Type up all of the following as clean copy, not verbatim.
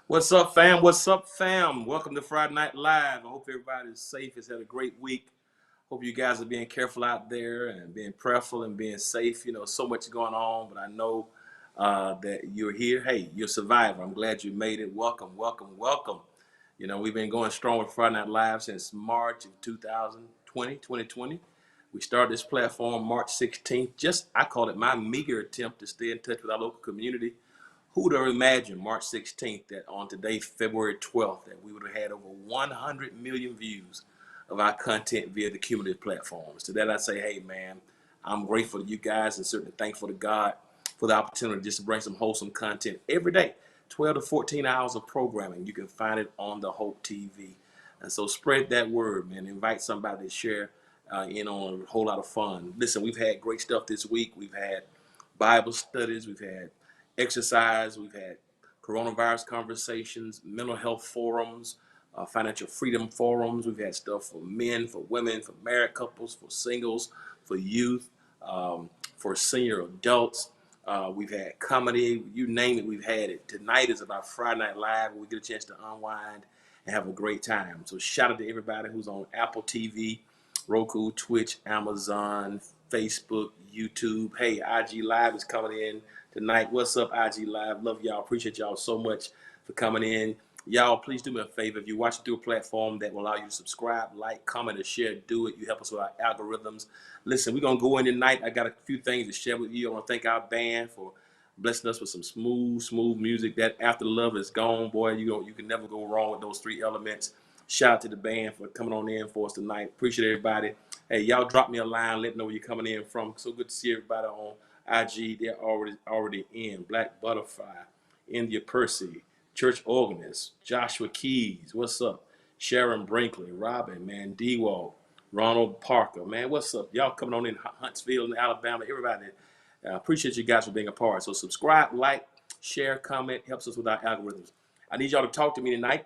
What's up, fam? What's up, fam? Welcome to Friday Night Live. I hope everybody's safe, has had a great week. Hope you guys are being careful out there and being prayerful and being safe. So much going on, but I know that you're here. Hey, you're a survivor. I'm glad you made it. Welcome, welcome, welcome. We've been going strong with Friday Night Live since March of 2020. We started this platform March 16th. I call it my meager attempt to stay in touch with our local community. Who would have imagined March 16th that on today, February 12th, that we would have had over 100 million views of our content via the cumulative platforms. To that I say, hey man, I'm grateful to you guys and certainly thankful to God for the opportunity just to bring some wholesome content every day. 12 to 14 hours of programming. You can find it on the Hope TV. And so spread that word, man. Invite somebody to share in on a whole lot of fun. Listen, we've had great stuff this week. We've had Bible studies. We've had exercise. We've had coronavirus conversations, mental health forums, financial freedom forums. We've had stuff for men, for women, for married couples, for singles, for youth, for senior adults. We've had comedy, you name it, we've had it. Tonight is about Friday Night Live, where we get a chance to unwind and have a great time. So shout out to everybody who's on Apple TV, Roku, Twitch, Amazon, Facebook, YouTube. Hey, IG Live is coming in tonight. What's up, IG Live? Love y'all. Appreciate y'all so much for coming in. Y'all, please do me a favor. If you're watching through a platform that will allow you to subscribe, like, comment, or share, do it. You help us with our algorithms. Listen, we're going to go in tonight. I got a few things to share with you. I want to thank our band for blessing us with some smooth music. That After Love is gone, boy. You can never go wrong with those three elements. Shout out to the band for coming on in for us tonight. Appreciate everybody. Hey, y'all drop me a line. Let me know where you're coming in from. So good to see everybody on IG. They're already in. Black Butterfly, India Percy, Church Organist, Joshua Keys. What's up? Sharon Brinkley, Robin, man, D-Wall, Ronald Parker, man, what's up? Y'all coming on in Huntsville, in Alabama, everybody. Appreciate you guys for being a part. So subscribe, like, share, comment, helps us with our algorithms. I need y'all to talk to me tonight.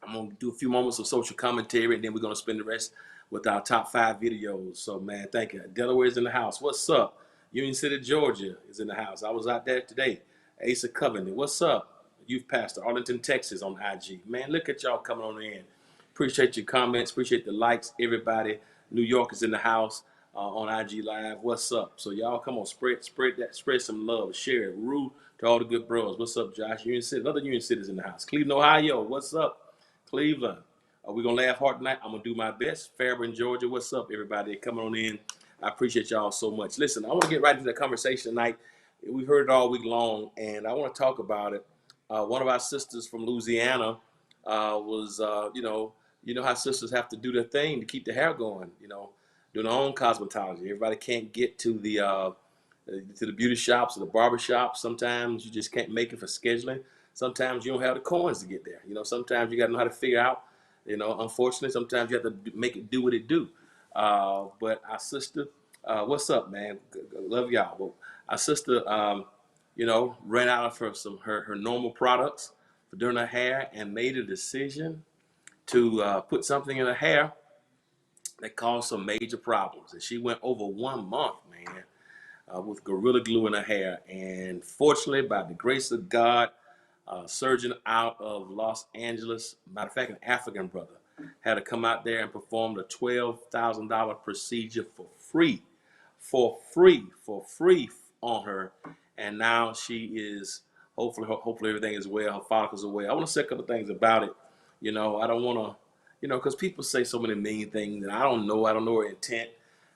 I'm going to do a few moments of social commentary, and then we're going to spend the rest with our top 5 videos. So, man, thank you. Delaware's in the house. What's up? Union City, Georgia is in the house. I was out there today. Asa Covenant. What's up? Youth Pastor, Arlington, Texas on IG. Man, look at y'all coming on in. Appreciate your comments. Appreciate the likes. Everybody. New York is in the house on IG Live. What's up? So, y'all come on, spread some love. Share it. Rude to all the good bros. What's up, Josh? Union City. Another Union City's in the house. Cleveland, Ohio. What's up? Cleveland. We're going to laugh hard tonight. I'm going to do my best. Fairburn, Georgia. What's up, everybody? Coming on in. I appreciate y'all so much. Listen, I want to get right into the conversation tonight. We've heard it all week long, and I want to talk about it. One of our sisters from Louisiana was, you know how sisters have to do their thing to keep the hair going, doing their own cosmetology. Everybody can't get to the beauty shops or the barber shops. Sometimes you just can't make it for scheduling. Sometimes you don't have the coins to get there. Sometimes you got to know how to figure out. Unfortunately, sometimes you have to make it do what it do. But our sister, what's up, man? Love y'all. But our sister, ran out of her normal products for doing her hair and made a decision to put something in her hair that caused some major problems. And she went over 1 month, man, with Gorilla Glue in her hair. And fortunately, by the grace of God, a surgeon out of Los Angeles, matter of fact, an African brother, had to come out there and perform a $12,000 procedure for free on her. And now she is, hopefully everything is well, her follicles are well. I want to say a couple of things about it. I don't want to, because people say so many mean things, and I don't know her intent.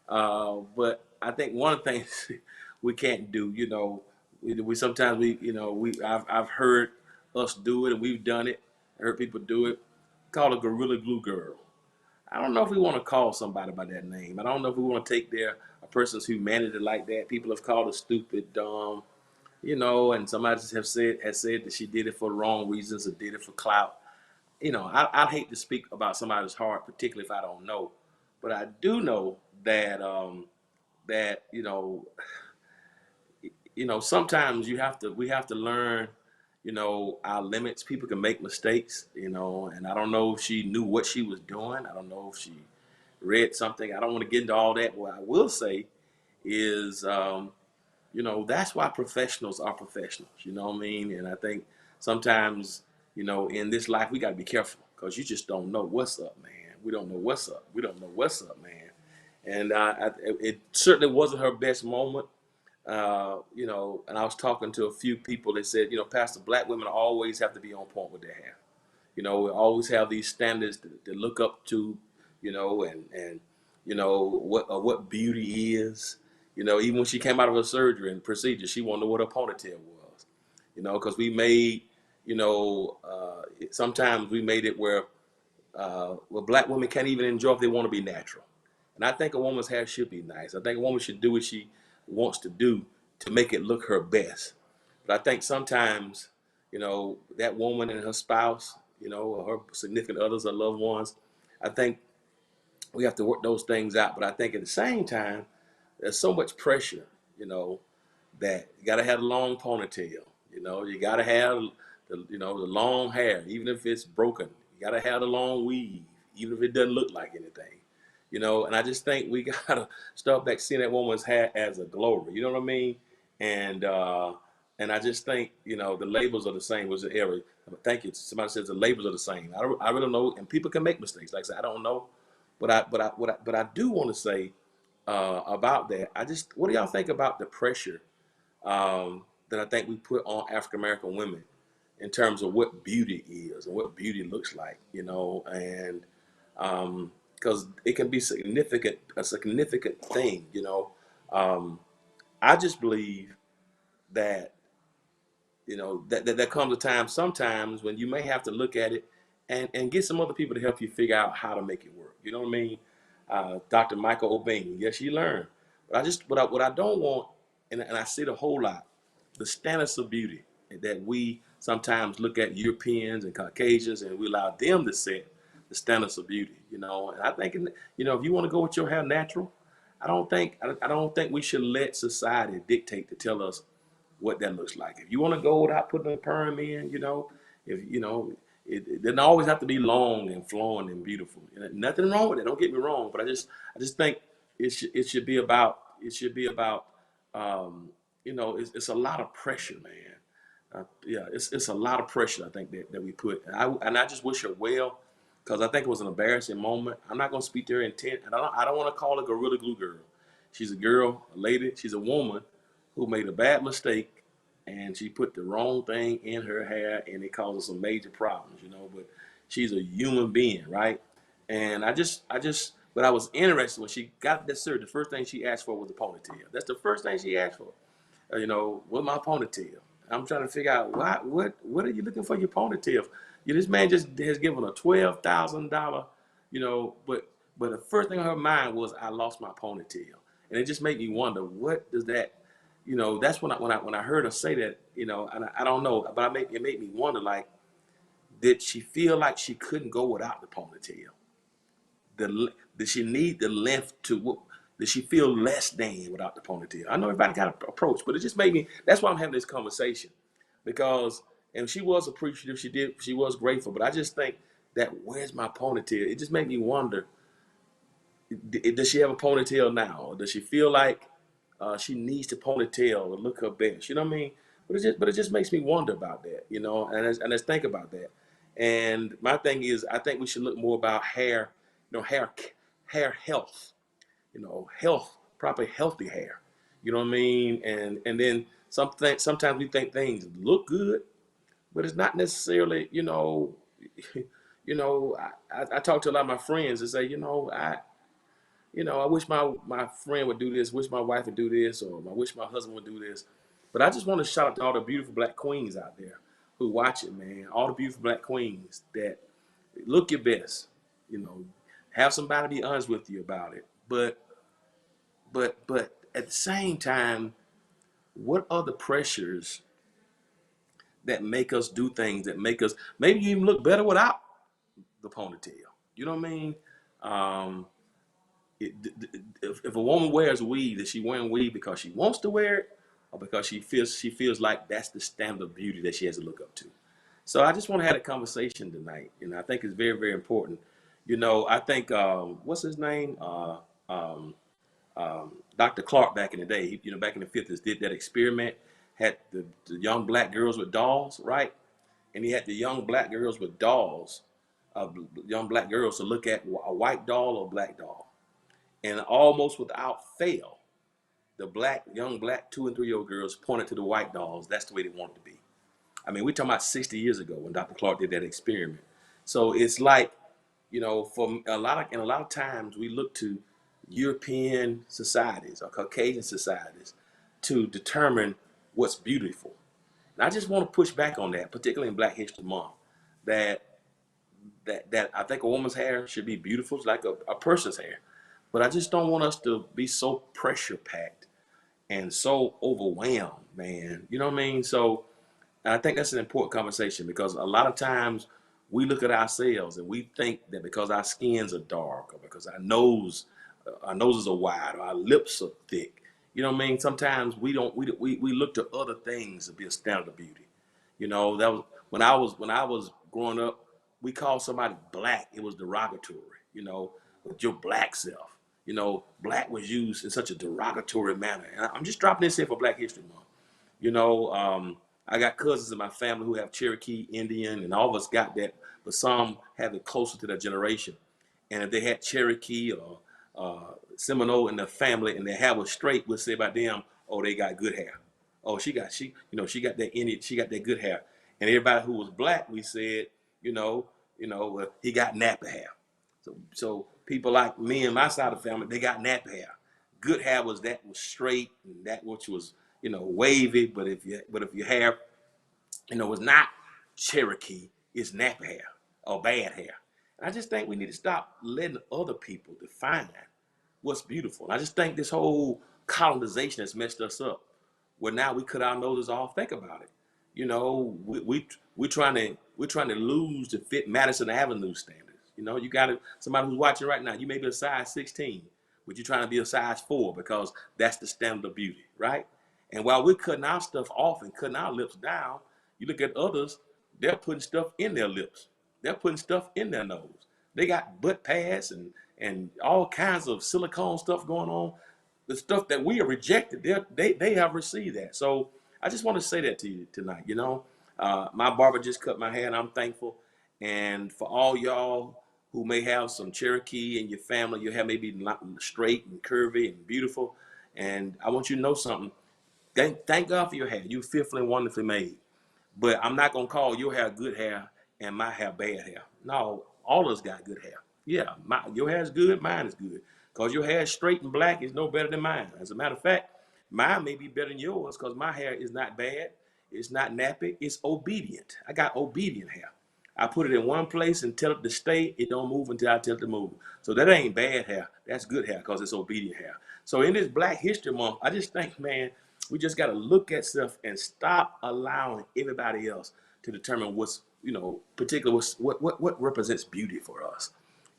But I think one of the things we can't do, we sometimes I've heard us do it, and we've done it. I heard people do it. Call a Gorilla Glue girl. I don't know if we want to call somebody by that name. I don't know if we want to take a person's humanity like that. People have called her stupid, dumb, and somebody has said that she did it for the wrong reasons or did it for clout. I hate to speak about somebody's heart, particularly if I don't know, but I do know that that sometimes we have to learn, our limits. People can make mistakes, and I don't know if she knew what she was doing. I don't know if she read something. I don't want to get into all that. What I will say is, that's why professionals are professionals. You know what I mean? And I think sometimes, in this life, we got to be careful because you just don't know what's up, man. We don't know what's up. We don't know what's up, man. And it certainly wasn't her best moment. And I was talking to a few people that said, Pastor, black women always have to be on point with their hair. We always have these standards to look up to, what beauty is. Even when she came out of her surgery and procedure, she wanted to know what her ponytail was. Because we made, sometimes we made it where black women can't even enjoy if they want to be natural. And I think a woman's hair should be nice. I think a woman should do what she wants to do to make it look her best. But I think sometimes, that woman and her spouse, or her significant others or loved ones, I think we have to work those things out. But I think at the same time, there's so much pressure, that you got to have a long ponytail. You got to have the long hair, even if it's broken. You got to have the long weave, even if it doesn't look like anything. And I just think we got to start back seeing that woman's hair as a glory. You know what I mean? And I just think, the labels are the same. Was the area? Thank you. Somebody says the labels are the same. I really don't know, and people can make mistakes. Like I said, I don't know, but I do want to say about that. What do y'all think about the pressure that I think we put on African American women in terms of what beauty is and what beauty looks like? And because it can be a significant thing. I just believe that that comes a time sometimes when you may have to look at it and get some other people to help you figure out how to make it work. You know what I mean? Dr. Michael O'Bain, yes, you learn. But what I don't want, and I see it a whole lot, the standards of beauty that we sometimes look at Europeans and Caucasians and we allow them to set the standards of beauty. And I think, if you want to go with your hair natural, I don't think we should let society dictate to tell us what that looks like. If you want to go without putting a perm in, it doesn't always have to be long and flowing and beautiful. Nothing wrong with it. Don't get me wrong, but I just think it should be about it's a lot of pressure, man. Yeah, it's a lot of pressure I think that we put, and I just wish her well, because I think it was an embarrassing moment. I'm not going to speak to her intent, and I don't want to call her Gorilla Glue girl. She's a girl, a lady. She's a woman who made a bad mistake, and she put the wrong thing in her hair, and it caused some major problems. But she's a human being, right? And but I was interested when she got that surgery. The first thing she asked for was a ponytail. That's the first thing she asked for. With my ponytail. I'm trying to figure out what are you looking for your ponytail? This man just has given a $12,000, but the first thing on her mind was I lost my ponytail, and it just made me wonder what does that, that's when I heard her say that, and I don't know, but it made me wonder, like, did she feel like she couldn't go without the ponytail? Did she need the length to? Did she feel less than without the ponytail? I know everybody got an approach, but it just made me. That's why I'm having this conversation, because and she was appreciative. She was grateful, but I just think that where's my ponytail? It just made me wonder. Does she have a ponytail now? Or does she feel like she needs the ponytail to look her best? You know what I mean? But it just makes me wonder about that. And let's think about that. And my thing is, I think we should look more about hair. Hair health. Health, proper healthy hair. You know what I mean? And then sometimes we think things look good, but it's not necessarily. I talk to a lot of my friends and say, I wish my friend would do this, wish my wife would do this, or I wish my husband would do this. But I just want to shout out to all the beautiful black queens out there who watch it, man. All the beautiful black queens that look your best. Have somebody be honest with you about it. But at the same time, what are the pressures that make us do things that make us maybe you even look better without the ponytail? You know what I mean? Um, if a woman wears weave, is she wearing weave because she wants to wear it, or because she feels like that's the standard of beauty that she has to look up to? So I just want to have a conversation tonight, and I think it's very, very important. I think what's his name? Dr. Clark back in the day, back in the 50s, did that experiment, had the young black girls with dolls, right? and he had the young black girls with dolls, young black girls to look at a white doll or black doll, and almost without fail, the young black 2 and 3-year-old girls pointed to the white dolls. That's the way they wanted to be. I mean, we're talking about 60 years ago when Dr. Clark did that experiment. So it's like, for a lot of times we look to European societies or Caucasian societies to determine what's beautiful. And I just want to push back on that, particularly in Black History Month, that I think a woman's hair should be beautiful, it's like a person's hair. But I just don't want us to be so pressure packed and so overwhelmed, man. You know what I mean? So I think that's an important conversation, because a lot of times we look at ourselves and we think that because our skins are dark, or because our noses are wide, or our lips are thick. You know what I mean? Sometimes we look to other things to be a standard of beauty. That was when I was growing up, we called somebody black. It was derogatory. With your black self. Black was used in such a derogatory manner. And I'm just dropping this here for Black History Month. I got cousins in my family who have Cherokee, Indian, and all of us got that, but some have it closer to their generation. And if they had Cherokee or Seminole in their family and their hair was straight, we'll say about them, oh, they got good hair. Oh, she got that Indian, she got that good hair. And everybody who was black, we said, he got nappy hair. So people like me and my side of the family, they got nappy hair. Good hair was straight, and that which was wavy. But if your hair was not Cherokee, it's nappy hair or bad hair. And I just think we need to stop letting other people define what's beautiful. And I just think this whole colonization has messed us up. Where now we cut our noses off. Think about it. We're trying to lose to fit Madison Avenue standards. You got somebody who's watching right now. You may be a size 16, but you're trying to be a size 4 because that's the standard of beauty, right? And while we're cutting our stuff off and cutting our lips down, you look at others, they're putting stuff in their lips. They're putting stuff in their nose. They got butt pads and all kinds of silicone stuff going on. The stuff that we are rejected, they have received that. So I just want to say that to you tonight. My barber just cut my hair, and I'm thankful. And for all y'all who may have some Cherokee in your family, your hair may be straight and curvy and beautiful. And I want you to know something. Thank God for your hair. You're fearfully and wonderfully made. But I'm not going to call your hair good hair and my hair bad hair. No, all of us got good hair. Yeah, your hair is good, mine is good. Because your hair is straight and black is no better than mine. As a matter of fact, mine may be better than yours because my hair is not bad. It's not nappy. It's obedient. I got obedient hair. I put it in one place and tell it to stay. It don't move until I tell it to move. So that ain't bad hair. That's good hair because it's obedient hair. So in this Black History Month, I just think, man, we just got to look at stuff and stop allowing everybody else to determine what's, particular what represents beauty for us.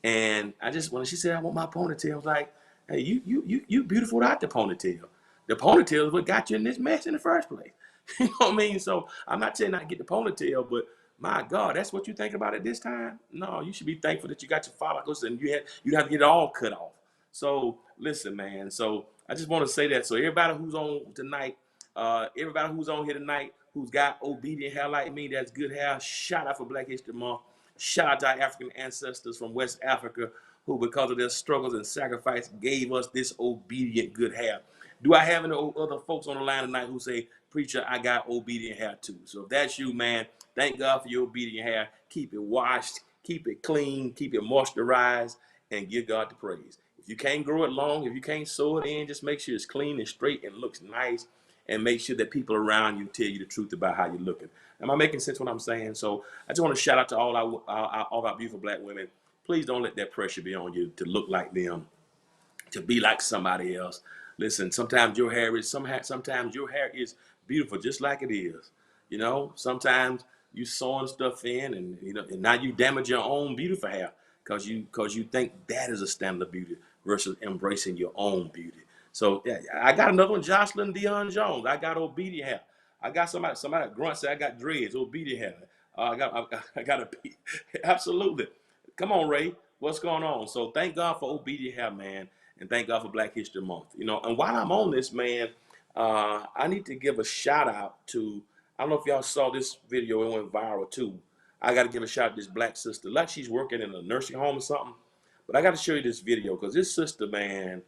And when she said, I want my ponytail, I was like, hey, you beautiful without the ponytail. The ponytail is what got you in this mess in the first place. You know what I mean? So I'm not saying not to get the ponytail, but my God, that's what you think about at this time? No, you should be thankful that you got your follicles and you have to get it all cut off. So listen, man. So I just want to say that. So everybody who's on tonight, everybody who's on here tonight, who's got obedient hair like me, that's good hair, shout out for Black History Month. Shout out to our African ancestors from West Africa who, because of their struggles and sacrifice, gave us this obedient good hair. Do I have any other folks on the line tonight who say, preacher, I got obedient hair too? So if that's you, man, thank God for your obedient hair. Keep it washed, keep it clean, keep it moisturized, and give God the praise. If you can't grow it long, if you can't sew it in, just make sure it's clean and straight and looks nice, and make sure that people around you tell you the truth about how you're looking. Am I making sense what I'm saying? So I just want to shout out to all our beautiful Black women. Please don't let that pressure be on you to look like them, to be like somebody else. Listen, sometimes your hair is beautiful just like it is. Sometimes you sewing stuff in, and now you damage your own beautiful hair because you think that is a standard of beauty versus embracing your own beauty. So yeah, I got another one, Jocelyn Dion Jones. I got obedient hair. I got somebody grunt said I got dreads, obedient hair. I got a absolutely. Come on, Ray. What's going on? So thank God for obedient hair, man, and thank God for Black History Month. And while I'm on this, man, I need to give a shout out to I don't know if y'all saw this video. It went viral too. I got to give a shout out to this black sister. Like she's working in a nursing home or something. But I got to show you this video because this sister, man,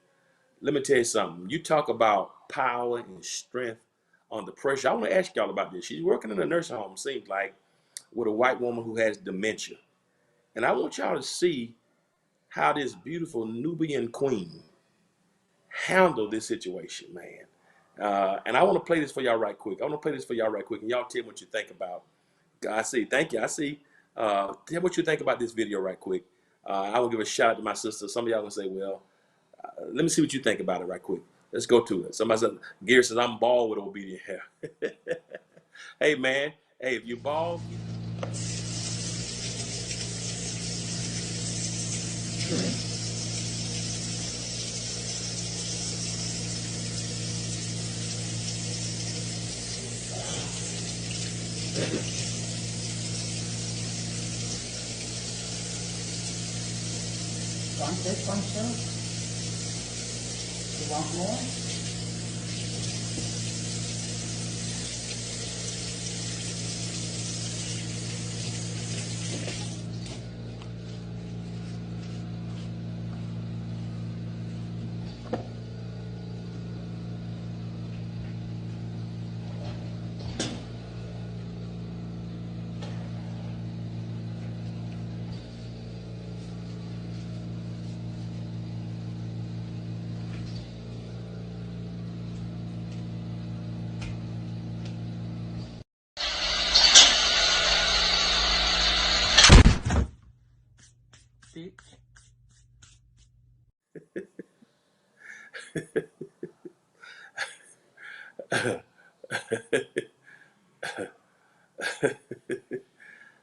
let me tell you something. You talk about power and strength on the pressure. I want to ask y'all about this. She's working in a nursing home, seems like, with a white woman who has dementia. And I want y'all to see how this beautiful Nubian queen handled this situation, man. And I want to play this for y'all right quick. I want to play this for y'all right quick, and y'all tell me what you think about. I see. Thank you. I see. Tell me what you think about this video right quick. I will give a shout out to my sister. Some of y'all gonna say, "Well, let me see what you think about it right quick." Let's go to it. Somebody said, Gary says, "I'm bald with obedient hair." Hey, man. Hey, if you bald. Want this one too? You want more?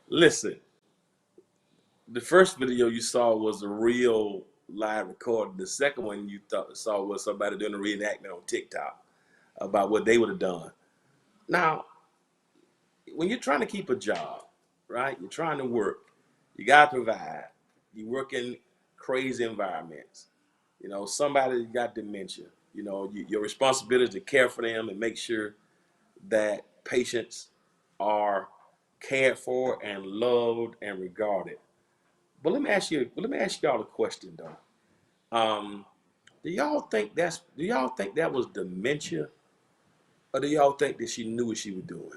Listen, the first video you saw was a real live recording. The second one you saw was somebody doing a reenactment on TikTok about what they would have done. Now, when you're trying to keep a job, right? You're trying to work. You got to provide. You work in crazy environments. You know, somebody got dementia. You know, your responsibility is to care for them and make sure that patients are cared for and loved and regarded. But let me ask y'all a question though. Do y'all think that was dementia, or do y'all think that she knew what she was doing?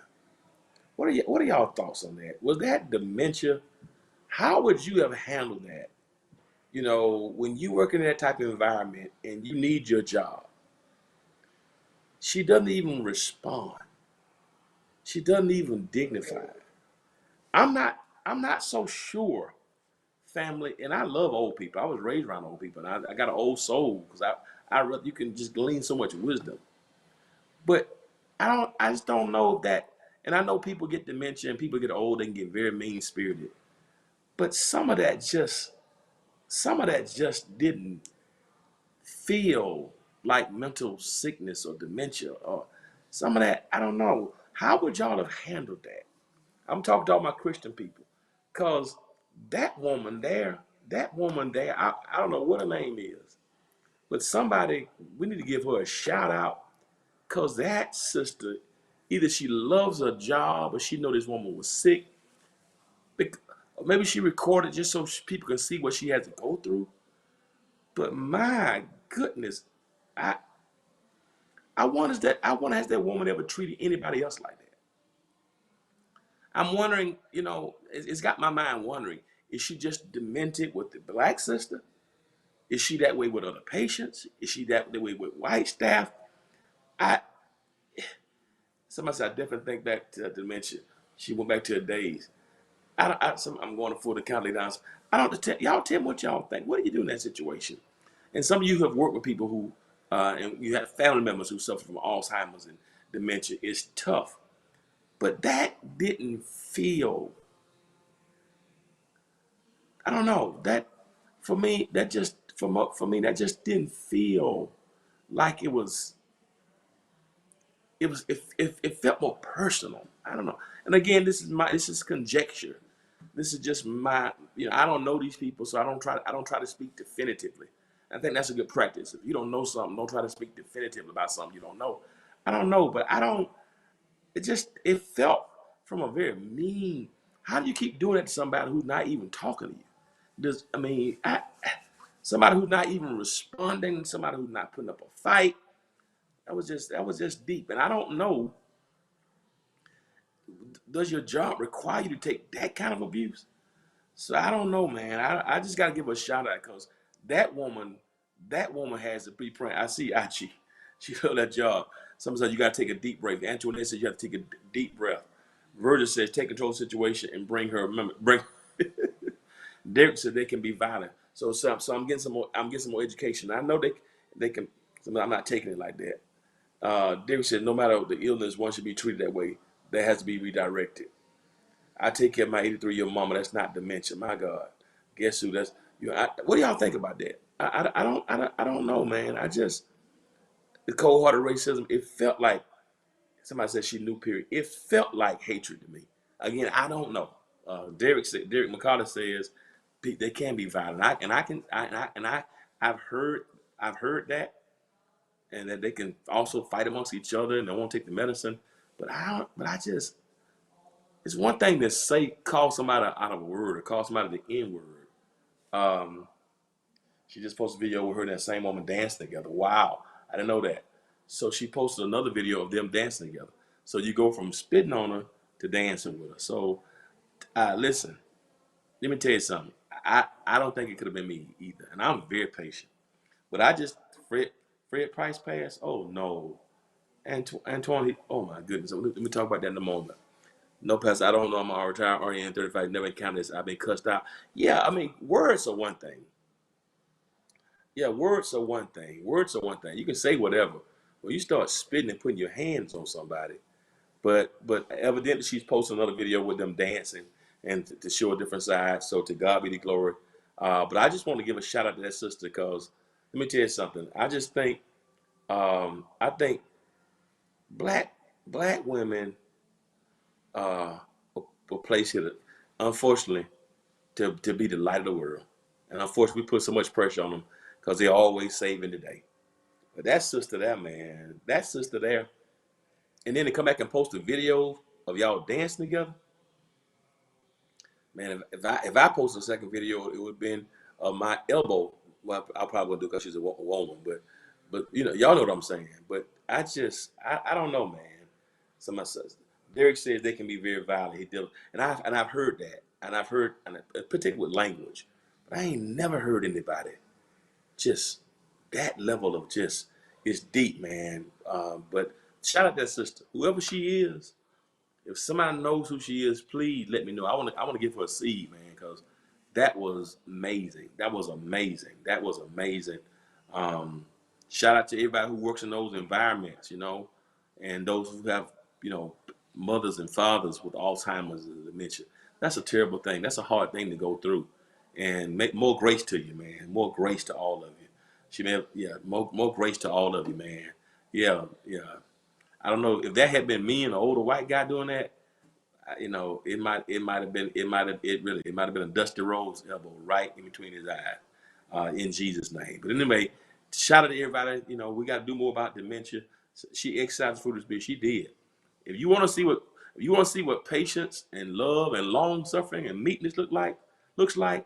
What are y'all thoughts on that? Was that dementia? How would you have handled that? You know, when you work in that type of environment and you need your job, she doesn't even respond. She doesn't even dignify. I'm not so sure, family, and I love old people. I was raised around old people, and I got an old soul because you can just glean so much wisdom. But I just don't know that. And I know people get dementia and people get old, they can get very mean spirited. But some of that just didn't feel like mental sickness or dementia or some of that. I don't know. How would y'all have handled that? I'm talking to all my Christian people, because that woman there, I don't know what her name is, but somebody, we need to give her a shout out, because that sister, either she loves her job or she know this woman was sick. Or maybe she recorded just so people can see what she had to go through. But my goodness, I I wonder has that woman ever treated anybody else like that? I'm wondering, you know, it's got my mind wondering, is she just demented with the black sister? Is she that way with other patients? Is she that way with white staff? I Somebody said I definitely think back to dementia. She went back to her days. I'm going to full the county down. I don't y'all tell me what y'all think. What do you do in that situation? And some of you have worked with people who, and you have family members who suffer from Alzheimer's and dementia. It's tough, but that didn't feel. I don't know that for me. For me that just didn't feel like it was. It felt more personal. I don't know. And again, this is conjecture. This is just my, you know, I don't know these people, so I don't try to speak definitively. I think that's a good practice. If you don't know something, don't try to speak definitively about something you don't know. I don't know, but it felt from a very mean. How do you keep doing that to somebody who's not even talking to you? I mean, somebody who's not even responding, somebody who's not putting up a fight. That was just deep. And I don't know, does your job require you to take that kind of abuse? So I don't know, man. I just gotta give her a shout out because that woman, that woman has to be praying. I see Achi. She does that job. Sometimes you gotta take a deep breath. Antoinette says you have to take a deep breath. Virgil says take control of the situation and bring her. Remember, bring. Derek said they can be violent. So I'm getting some more. I'm getting some more education. I know they can. I'm not taking it like that. Derek said no matter the illness, one should be treated that way. That has to be redirected. I take care of my 83-year-old mama. That's not dementia. My God, guess who? That's you. What do y'all think about that? I don't know, man. The cold-hearted racism. It felt like somebody said she knew. Period. It felt like hatred to me. Again, I don't know. Derek McCullough says they can be violent. I've heard that, and that they can also fight amongst each other and they won't take the medicine. But I don't. But I just it's one thing to say call somebody out of a word or call somebody the N word. Um, she just posted a video with her and that same woman dancing together. Wow, I didn't know that. So she posted another video of them dancing together. So you go from spitting on her to dancing with her. So listen, let me tell you something. I don't think it could have been me either, and I'm very patient. But I just Fred Price passed. Oh no, Antoine. Oh my goodness. Let me talk about that in a moment. No, Pastor, I don't know. I'm a retired RN 35. Never encountered this. I've been cussed out. Yeah, I mean, words are one thing. Yeah, words are one thing. Words are one thing. You can say whatever. When you start spitting and putting your hands on somebody, but evidently she's posting another video with them dancing and to show a different side. So to God be the glory. But I just want to give a shout out to that sister because let me tell you something. I think black black women were placed here, unfortunately, to be the light of the world. And unfortunately, we put so much pressure on them because they're always saving the day. But that sister there, man, that sister there, and then to come back and post a video of y'all dancing together, man. If I post a second video, it would have been my elbow. Well, I probably wouldn't do because she's a woman, but y'all know what I'm saying. But I don't know, man. Somebody says Derek says they can be very violent. And I've heard that, and I've heard, and particularly with language, but I ain't never heard anybody just that level of just it's deep, man. But shout out that sister, whoever she is. If somebody knows who she is, please let me know. I want to give her a seed, man, because that was amazing. That was amazing. That was amazing. Um, Shout out to everybody who works in those environments, and those who have, you know, mothers and fathers with Alzheimer's and dementia. That's a terrible thing. That's a hard thing to go through. And make more grace to you, man. More grace to all of you. Yeah, more grace to all of you, man. Yeah, yeah. I don't know if that had been me and an older white guy doing that. It might have been a Dusty Rhodes elbow right in between his eyes, in Jesus' name. But anyway, shout out to everybody. We got to do more about dementia. She exercised fruit of the spirit. She did. If you want to see what patience and love and long suffering and meekness looks like,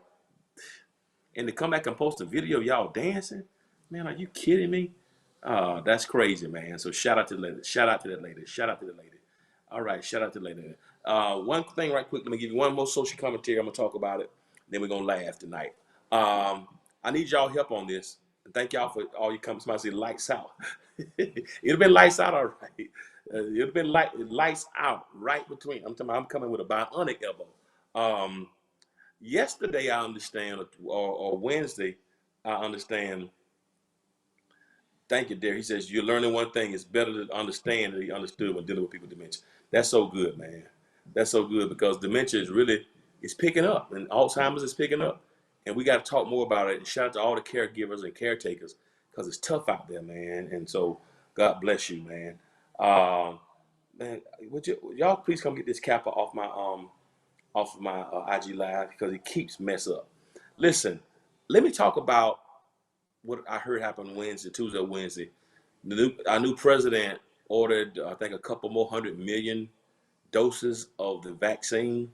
and to come back and post a video of y'all dancing, man, are you kidding me? That's crazy, man. So shout out to the lady. Shout out to that lady. Shout out to the lady. All right, shout out to the lady. One thing right quick, let me give you one more social commentary. I'm gonna talk about it. Then we're gonna laugh tonight. I need y'all help on this. Thank y'all for all your comments. Somebody say lights out. It'd have been lights out, all right. It'd have been lights out right between. I'm coming with a bionic elbow. Um, Yesterday, I understand, or Wednesday, I understand. Thank you, Derek. He says, you're learning one thing. It's better to understand than he understood when dealing with people with dementia. That's so good, man. That's so good because dementia is picking up and Alzheimer's is picking up. And we got to talk more about it. And shout out to all the caregivers and caretakers because it's tough out there, man. And so God bless you, man. Man, y'all please come get this capper off of my IG live because it keeps mess up. Listen, let me talk about what I heard happened Tuesday or Wednesday. Our new president ordered, I think, a couple more 100 million doses of the vaccine.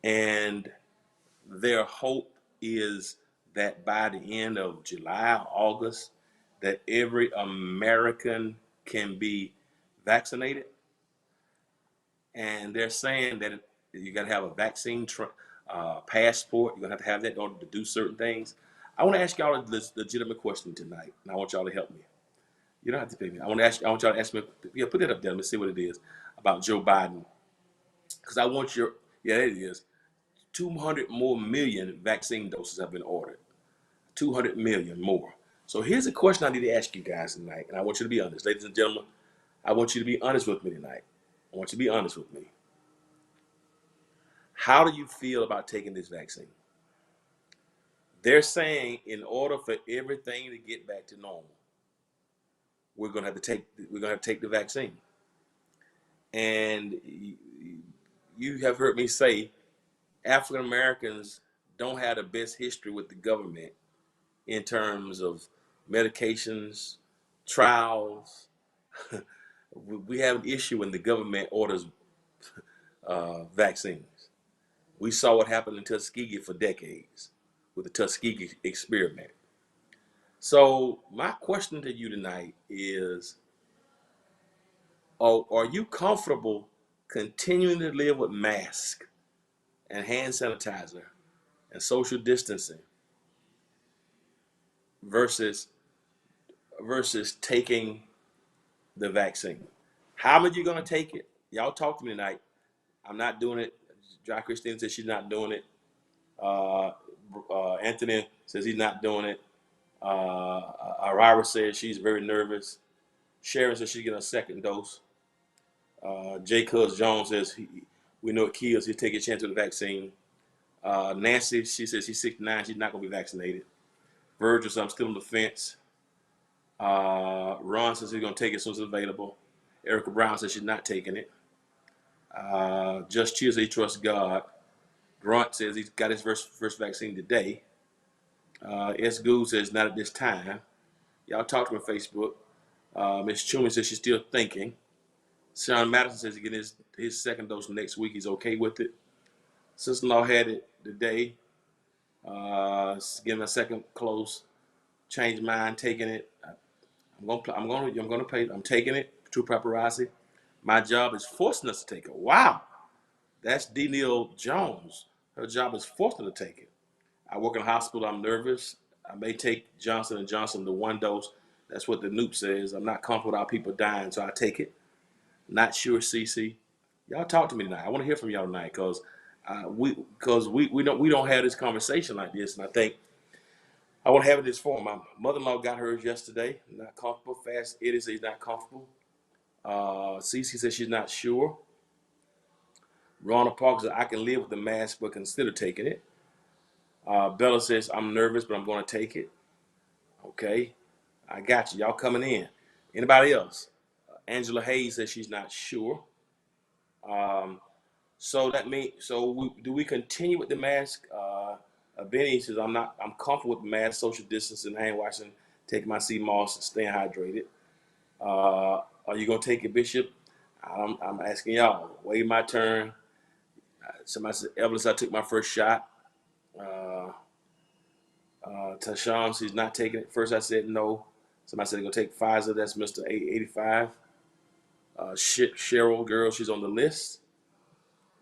And their hope is that by the end of July, August, that every American can be vaccinated. And they're saying that you got to have a vaccine passport. You're going to have that in order to do certain things. I want to ask y'all a legitimate question tonight, and I want y'all to help me. You don't have to pay me. I want y'all to ask me. Yeah, put it up there. Let me see what it is about Joe Biden, because I want your. Yeah, it is. 200 more million vaccine doses have been ordered. 200 million more. So here's a question I need to ask you guys tonight, and I want you to be honest, ladies and gentlemen. I want you to be honest with me tonight. I want you to be honest with me. How do you feel about taking this vaccine? They're saying in order for everything to get back to normal, we're gonna have to take the vaccine. And you have heard me say African Americans don't have the best history with the government in terms of medications, trials. We have an issue when the government orders vaccines. We saw what happened in Tuskegee for decades with the Tuskegee experiment. So my question to you tonight is, are you comfortable continuing to live with masks and hand sanitizer and social distancing versus taking the vaccine? How many of you going to take it? Y'all talk to me tonight. I'm not doing it. John Christine says she's not doing it. Anthony says he's not doing it. Arira says she's very nervous. Sharon says she's getting a second dose. J. Cuz Jones says we know it kills. He'll take a chance with the vaccine. Nancy, she says she's 69. She's not going to be vaccinated. Virgil says I'm still on the fence. Ron says he's going to take it as soon as it's available. Erica Brown says she's not taking it. Just Chill says he trusts God. Grunt says he's got his first vaccine today. S. Gould says not at this time. Y'all talk to me on Facebook. Miss Chumi says she's still thinking. Sean Madison says he's getting his second dose next week. He's okay with it. Sister-in-law had it today. Getting a second close. Changed mind, taking it. I'm taking it. True paparazzi. My job is forcing us to take it. Wow. That's D. Neal Jones. Her job is forcing her to take it. I work in a hospital. I'm nervous. I may take Johnson & Johnson the one dose. That's what the Noop says. I'm not comfortable with our people dying, so I take it. Not sure, CC. Y'all talk to me tonight. I want to hear from y'all tonight because we don't have this conversation like this, and I think I want to have it in this form. My mother-in-law got hers yesterday. Not comfortable. Fast Eddie says he's not comfortable. CC says she's not sure. Ronald Parker says I can live with the mask but consider taking it. Bella says I'm nervous but I'm going to take it. Okay, I got you. Y'all coming in. Anybody else? Angela Hayes says she's not sure. So do we continue with the mask? Benny says I'm comfortable with the mask, social distancing, hand washing, taking my sea moss, and staying hydrated. Are you gonna take it, Bishop? I'm asking y'all. Wait my turn. Somebody said Evelyn said I took my first shot. Tashawn, she's not taking it. First I said no. Somebody said they're gonna take Pfizer. That's Mr. 885. Cheryl, girl, she's on the list.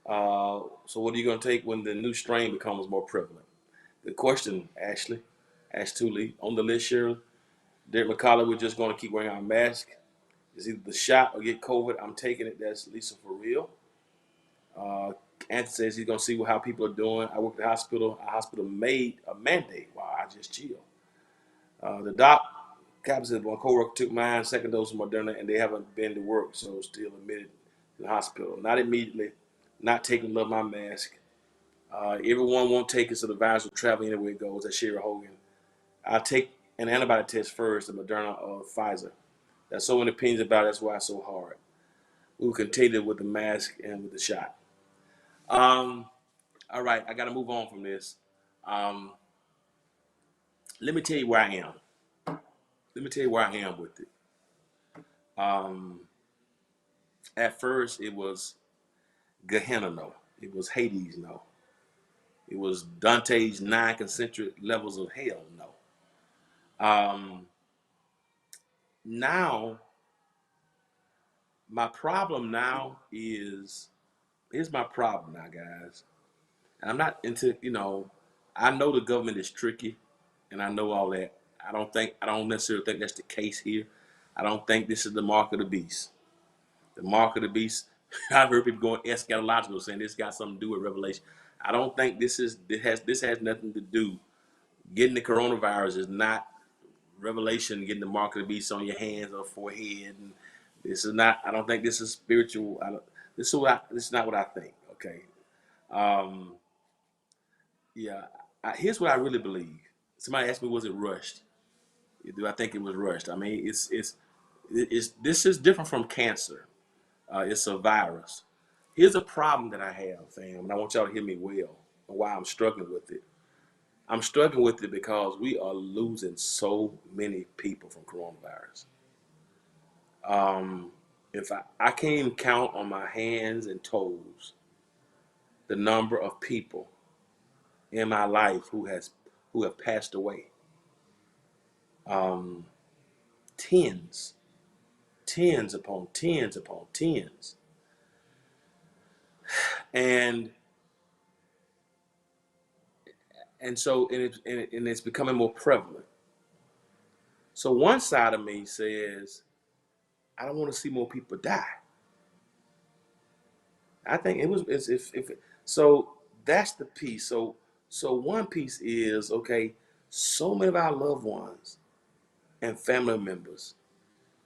So what are you going to take when the new strain becomes more prevalent? Good question, Ashley. Ash Tooley. On the list, Cheryl. Derek McCullough, we're just going to keep wearing our mask. It's either the shot or get COVID. I'm taking it. That's Lisa for real. Anthony says he's going to see how people are doing. I work at the hospital. Our hospital made a mandate. Wow, I just chill. The doc, Captain said one coworker took mine, second dose of Moderna, and they haven't been to work, so still admitted to the hospital. Not immediately. Not taking love my mask. Everyone won't take it, so the virus will travel anywhere it goes. That's Sherry Hogan. I'll take an antibody test first, the Moderna or Pfizer. There's so many opinions about it. That's why it's so hard. We will continue with the mask and with the shot. All right, I got to move on from this. Let me tell you where I am. Let me tell you where I am with it. At first, it was Gehenna no. It was Hades no. It was Dante's 9 concentric levels of hell no. Um, Now, my problem now is here's my problem now, guys. And I'm not into, I know the government is tricky and I know all that. I don't necessarily think that's the case here. I don't think this is the mark of the beast. The mark of the beast, I've heard people going eschatological saying this got something to do with Revelation. I don't think this has nothing to do. Getting the coronavirus is not Revelation, getting the mark of the beast on your hands or forehead. And this is not, I don't think this is spiritual. This is not what I think. Okay. Um, yeah. Here's what I really believe. Somebody asked me, was it rushed? Do I think it was rushed? I mean, this is different from cancer. It's a virus. Here's a problem that I have, fam, and I want y'all to hear me well and why I'm struggling with it. I'm struggling with it because we are losing so many people from coronavirus. If I can't even count on my hands and toes the number of people in my life who have passed away. Um, tens, tens upon tens upon tens, and it's becoming more prevalent. So one side of me says I don't want to see more people die. I think it was if so that's the piece. So one piece is okay. So many of our loved ones and family members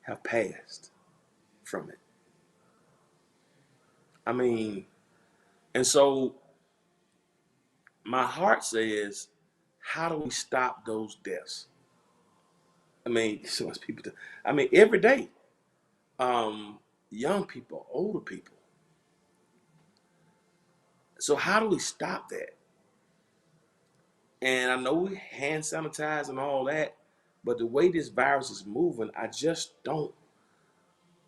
have passed from it. I mean, and so my heart says, how do we stop those deaths? I mean, so much people. I mean, every day, young people, older people. So how do we stop that? And I know we hand sanitize and all that, but the way this virus is moving, I just don't.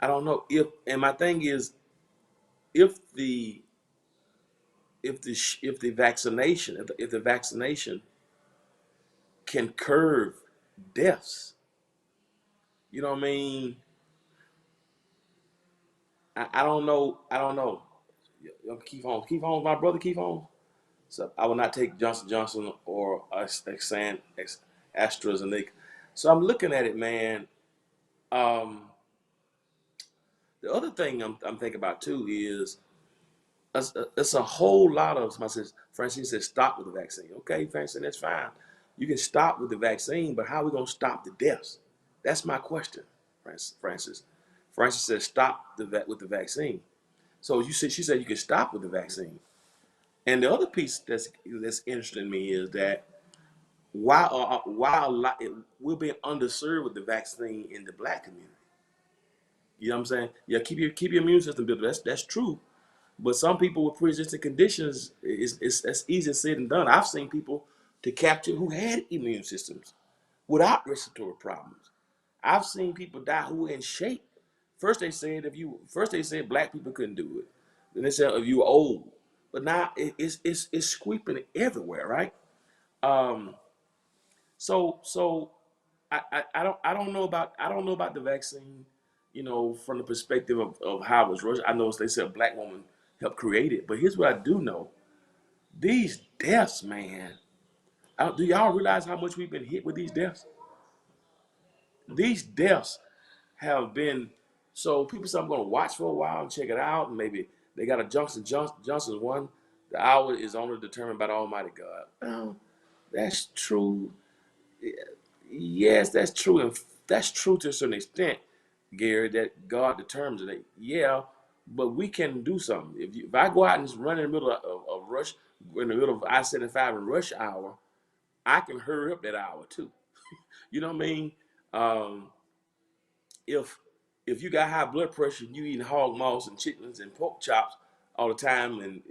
I don't know if. And my thing is, if the if the vaccination if the vaccination can curb deaths, you know what I mean? I don't know. I don't know. Keep on, my brother, keep on. So I will not take Johnson Johnson or AstraZeneca. So I'm looking at it, man. Um, the other thing I'm thinking about too is it's a whole lot of somebody says, Francine says, stop with the vaccine. Okay, Francine, that's fine. You can stop with the vaccine, but how are we gonna stop the deaths? That's my question, Francis. Francis says, stop with the vaccine. So she said you can stop with the vaccine. And the other piece that's interesting to me is that we're being underserved with the vaccine in the black community. You know what I'm saying? Yeah, keep your immune system built. That's true. But some people with pre-existing conditions, that's easier said than done. I've seen people to capture who had immune systems without respiratory problems. I've seen people die who were in shape. First they said black people couldn't do it. Then they said if you were old. But now it's sweeping everywhere, right? Um, so I don't know about the vaccine, from the perspective of how it was rushed. I know they said a black woman helped create it, but here's what I do know: these deaths, man. Do y'all realize how much we've been hit with these deaths? These deaths have been so people say I'm going to watch for a while and check it out, and maybe they got a Johnson one. The hour is only determined by the Almighty God. Well, that's true. Yes, that's true, and that's true to a certain extent, Gary. That God determines it. Yeah, but we can do something. If I go out and just run in the middle of rush, in the middle of I-75 and rush hour, I can hurry up that hour too. You know what I mean? Um, if if you got high blood pressure and you eating hog moss and chitlins and pork chops all the time, and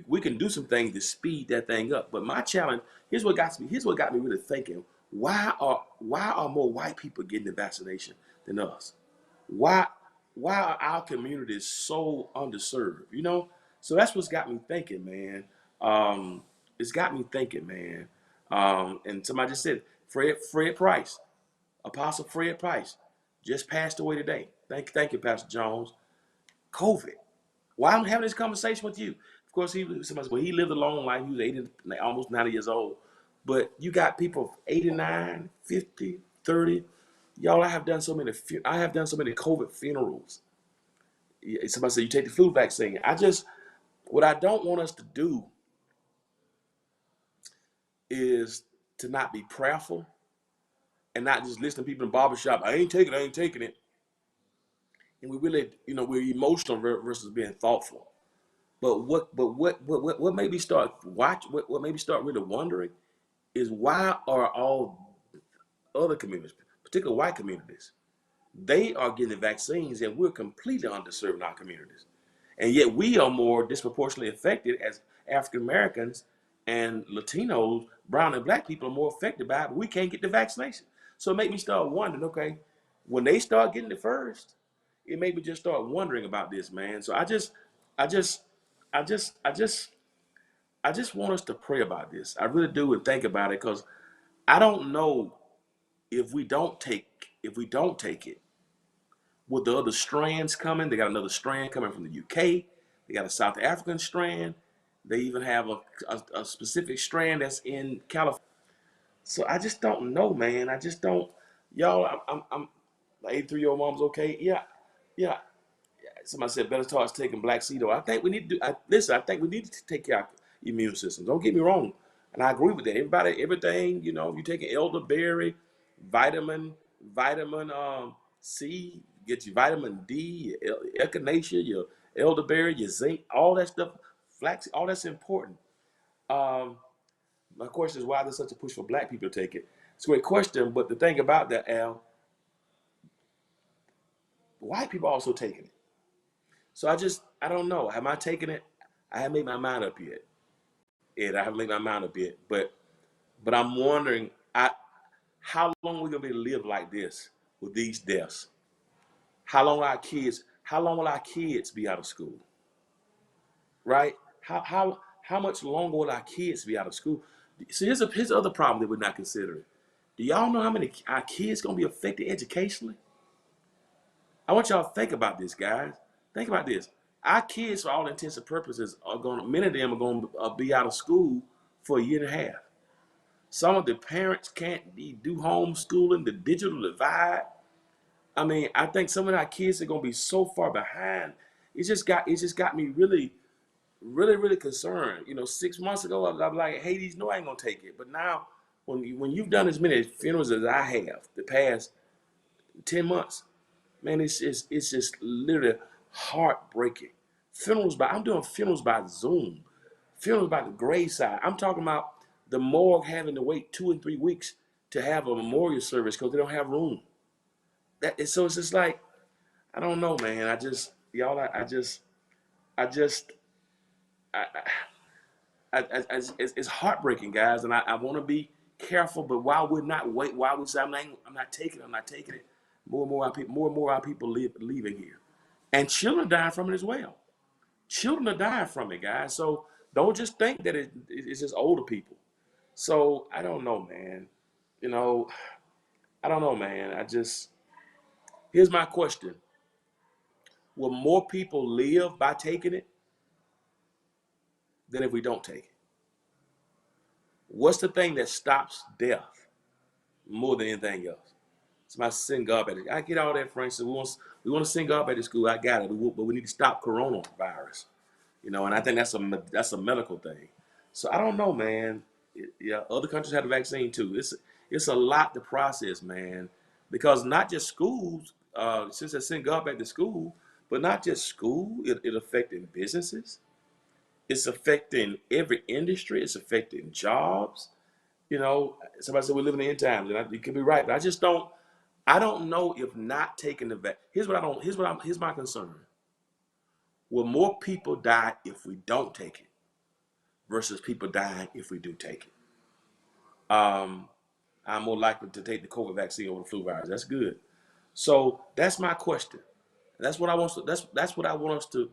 we can do some things to speed that thing up. But my challenge here's what got me really thinking: why are more white people getting the vaccination than us? Why? why are our communities so underserved? You know, so that's what's got me thinking, man. It's got me thinking, man. And somebody just said Fred Price, Apostle Fred Price, just passed away today. Thank you, Pastor Jones. COVID. Why I'm having this conversation with you? Of course, he lived a long life. He was 80, almost 90 years old. But you got people 89, 50, 30. Y'all, I have done so many COVID funerals. Somebody said you take the flu vaccine. What I don't want us to do is to not be prayerful and not just listen to people in the barbershop. I ain't taking it. And we really, we're emotional versus being thoughtful. But what made me start what made me start really wondering is why are all other communities, particularly white communities, they are getting the vaccines and we're completely underserved in our communities. And yet we are more disproportionately affected as African Americans and Latinos, brown and black people are more affected by it, but we can't get the vaccination. So it made me start wondering, okay, when they start getting it first, it made me just start wondering about this, man. So I just, I just, I just, I just, I just want us to pray about this. I really do and think about it because I don't know if we don't take it, with the other strands coming. They got another strand coming from the UK. They got a South African strand. They even have a specific strand that's in California. So I just don't know, man. I just don't. Y'all, I'm 83-year-old mom's okay. Yeah, yeah. Somebody said better starts taking black seed oil. I think we need to do. Listen, I think we need to take care of our immune system. Don't get me wrong, and I agree with that. Everything. If you're taking elderberry, vitamin C, get your vitamin D, your echinacea, your elderberry, your zinc, all that stuff, flax, all that's important. Um, my question is why there's such a push for black people to take it. It's a great question, but the thing about that, Al, white people also taking it. So I don't know. Am I taking it? I haven't made my mind up yet. I haven't made my mind up yet. But I'm wondering, how long are we gonna be able to live like this with these deaths? How long will our kids be out of school? Right? How much longer will our kids be out of school? See, here's the other problem that we're not considering. Do y'all know how many our kids gonna be affected educationally? I want y'all to think about this, guys. Think about this. Our kids, for all intents and purposes, many of them are going to be out of school for a year and a half. Some of the parents can't do homeschooling, the digital divide. I mean, I think some of our kids are going to be so far behind. It just got me really, really, really concerned. 6 months ago, I'm like, Hades, no, I ain't going to take it. But now, when you've done as many funerals as I have the past 10 months, man, it's just literally heartbreaking. I'm doing funerals by Zoom, funerals by the graveside. I'm talking about the morgue having to wait 2 and 3 weeks to have a memorial service because they don't have room. So it's just like, I don't know, man. I just, I, it's heartbreaking, guys, and I want to be careful. But while we're not wait, while we say I'm not taking it. More and more our people leaving here, and children dying from it as well. Children are dying from it, guys. So don't just think that it's just older people. So I don't know, man. You know, I don't know, man. Here's my question: will more people live by taking it than if we don't take it? What's the thing that stops death more than anything else? It's my send God back. I get all that, Frank. So we want to send God back to school. I got it, but we need to stop coronavirus. And I think that's a medical thing. So I don't know, man. Yeah, other countries have the vaccine too. It's a lot to process, man, because not just schools. Since they send God back to school, but not just school. It affecting businesses. It's affecting every industry. It's affecting jobs. Somebody said we live in the end times, and you could be right, but I don't know if not taking the vaccine. Here's my concern. Will more people die if we don't take it versus people dying if we do take it? I'm more likely to take the COVID vaccine over the flu virus. That's good. So that's my question. That's what I want. That's what I want us to.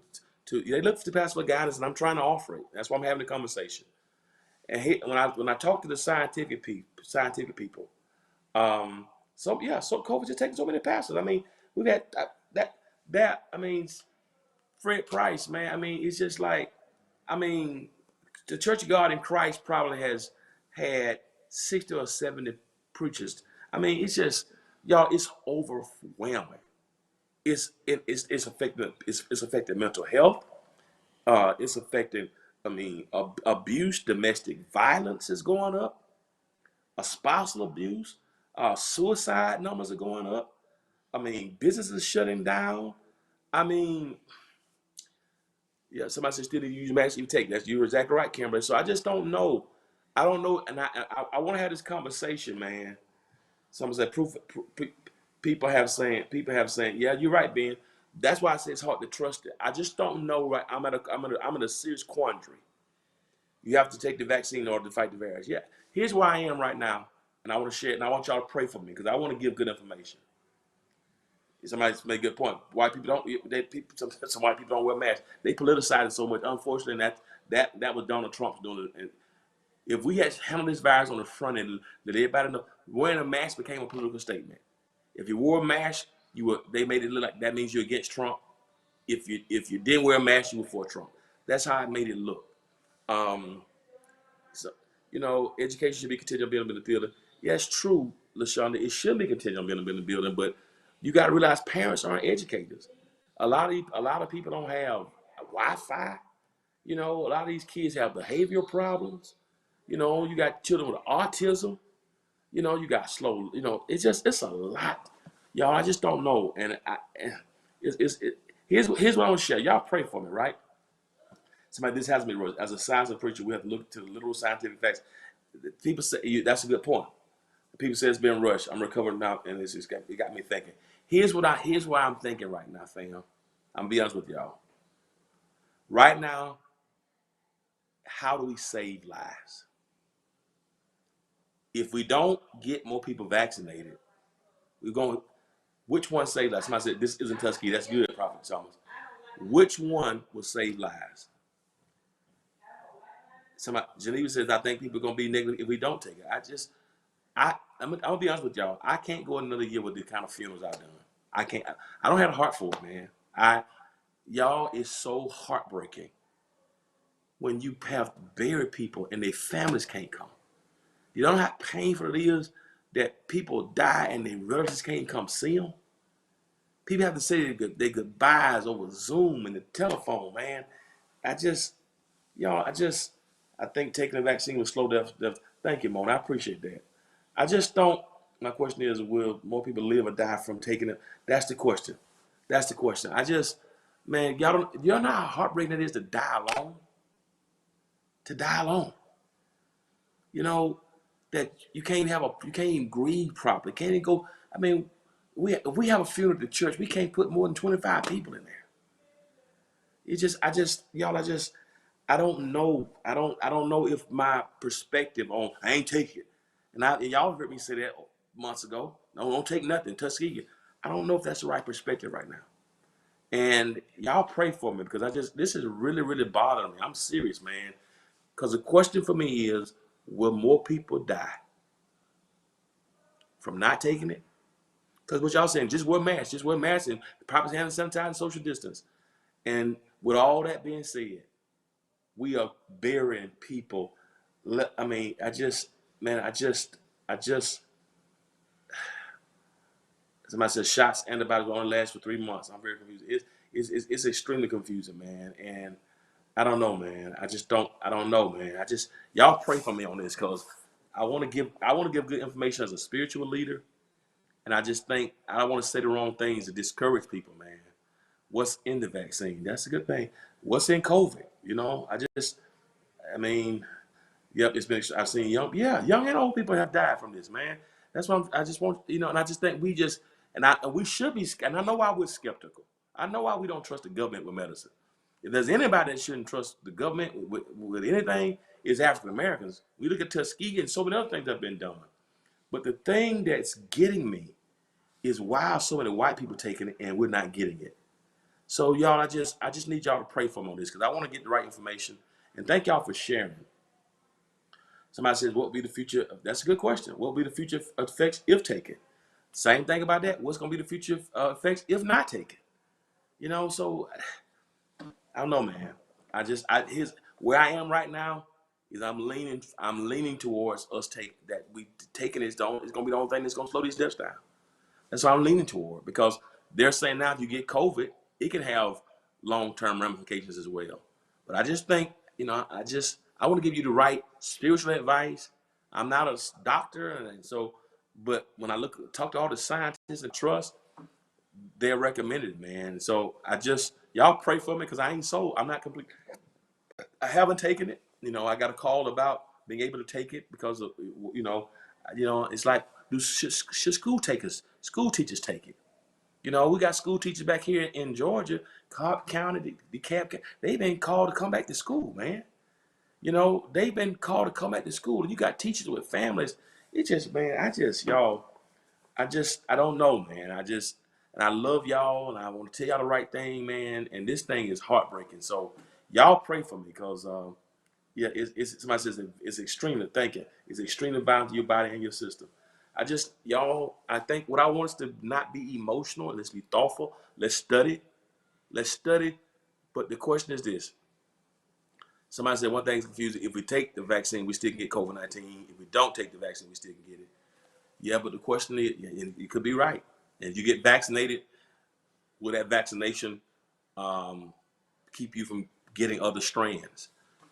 They look for the pastor for guidance, and I'm trying to offer it. That's why I'm having the conversation. And when I talk to the scientific people, so COVID just taking so many pastors. I mean, we've had that. I mean, Fred Price, man. I mean, it's just like, I mean, the Church of God in Christ probably has had 60 or 70 preachers. I mean, it's just, y'all, it's overwhelming. It's affecting it's affecting mental health. It's affecting, I mean, abuse, domestic violence is going up, spousal abuse, suicide numbers are going up. I mean, businesses shutting down. I mean, yeah, somebody said still use masks you take. That's you're exactly right, Kimberly. So I just don't know. I don't know, and I want to have this conversation, man. Someone said people have saying, yeah, you're right, Ben. That's why I say it's hard to trust it. I just don't know. Right, I'm in a serious quandary. You have to take the vaccine in order to fight the virus. Yeah, here's where I am right now, and I want to share it, and I want y'all to pray for me because I want to give good information. Somebody made a good point. White people don't. Some white people don't wear masks. They politicize it so much. Unfortunately, that was Donald Trump doing it. And if we had handled this virus on the front end, let everybody know wearing a mask became a political statement. If you wore a mask, they made it look like that means you're against Trump. If you didn't wear a mask, you were for Trump. That's how it made it look. Um, so education should be contingent on being in the building. Yeah, it's true, LaShonda. It should be contingent on being in the building, but you got to realize parents aren't educators. A lot of people don't have Wi-Fi. A lot of these kids have behavioral problems. You got children with autism. You got slow. It's a lot, y'all. I just don't know, and here's what I want to share. Y'all pray for me, right? Somebody, this has me as a science preacher. We have to look to the literal scientific facts. People say that's a good point. People say it's been rushed. I'm recovering now, and it got me thinking. Here's why I'm thinking right now, fam. I'm gonna be honest with y'all. Right now, how do we save lives? If we don't get more people vaccinated, we're going. Which one saved lives? Somebody said this isn't Tuskegee. That's good, Prophet Thomas. Which one will save lives? Geneva says, I think people are gonna be negative if we don't take it. I'm gonna be honest with y'all. I can't go another year with the kind of funerals I've done. I can't. I don't have a heart for it, man. Y'all, it's so heartbreaking when you have buried people and their families can't come. You don't know how painful it is that people die and their relatives can't come see them. People have to say their goodbyes over Zoom and the telephone, man. I think taking the vaccine will slow death. Thank you, Mona. I appreciate that. I just don't. My question is, will more people live or die from taking it? That's the question. That's the question. Man, y'all know how heartbreaking it is to die alone? To die alone. That you can't even grieve properly. Can't even go. I mean, if we have a funeral at the church, we can't put more than 25 people in there. I don't know. I don't know if my perspective on I ain't take it, and y'all heard me say that months ago. No, don't take nothing, Tuskegee. I don't know if that's the right perspective right now. And y'all pray for me because this is really, really bothering me. I'm serious, man. Because the question for me is, will more people die from not taking it? Because what y'all saying, just wear masks, and proper hand sanitizer and social distance. And with all that being said, we are burying people. I mean, somebody says shots, antibiotics will only last for 3 months. I'm very confused. It's extremely confusing, man. And I don't know, man. I don't know, man. Y'all pray for me on this because I want to give good information as a spiritual leader. And I just think I don't want to say the wrong things to discourage people, man. What's in the vaccine? That's a good thing. What's in COVID? I mean, yep, I've seen young and old people have died from this, man. That's why I just want, and I just think we should be, and I know why we're skeptical. I know why we don't trust the government with medicine. If there's anybody that shouldn't trust the government with anything, it's African Americans. We look at Tuskegee and so many other things that have been done. But the thing that's getting me is why are so many white people taking it and we're not getting it? So y'all, I just need y'all to pray for me on this because I want to get the right information. And thank y'all for sharing. Somebody says, what will be the future? That's a good question. What will be the future effects if taken? Same thing about that. What's going to be the future effects if not taken? So I don't know, man. Here's where I am right now is I'm leaning towards us taking it's going to be the only thing that's going to slow these deaths down. That's what I'm leaning toward because they're saying now if you get COVID, it can have long-term ramifications as well. But I just think, I want to give you the right spiritual advice. I'm not a doctor, and so, but when I talk to all the scientists and trust, they're recommended, man. So y'all pray for me because I ain't sold. I'm not complete. I haven't taken it. I got a call about being able to take it because of, it's like, should school teachers take it? We got school teachers back here in Georgia, Cobb County, DeKalb. They've been called to come back to school, man. They've been called to come back to school. And you got teachers with families. It's just, man, I don't know, man. And I love y'all, and I want to tell y'all the right thing, man. And this thing is heartbreaking. So y'all pray for me because, somebody says it's extremely, thank you. It's extremely violent to your body and your system. I think what I want us to not be emotional. Let's be thoughtful. Let's study. Let's study. But the question is this. Somebody said one thing's confusing. If we take the vaccine, we still can get COVID-19. If we don't take the vaccine, we still can get it. Yeah, but the question is, you could be right. And if you get vaccinated, will that vaccination keep you from getting other strands?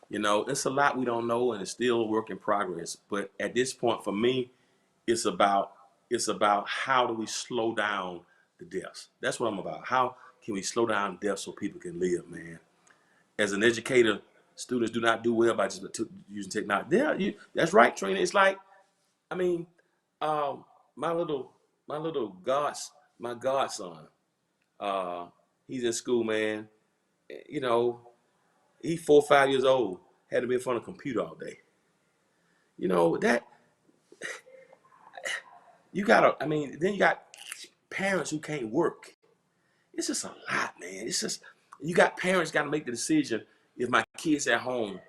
It's a lot we don't know, and it's still a work in progress. But at this point, for me, it's about how do we slow down the deaths. That's what I'm about. How can we slow down deaths so people can live, man? As an educator, students do not do well by just using technology. Yeah, that's right, Trina. It's like, I mean, my godson, he's in school, man. He's 4 or 5 years old, had to be in front of a computer all day. That then you got parents who can't work. It's just a lot, man. It's just, you got parents got to make the decision if my kid's at home,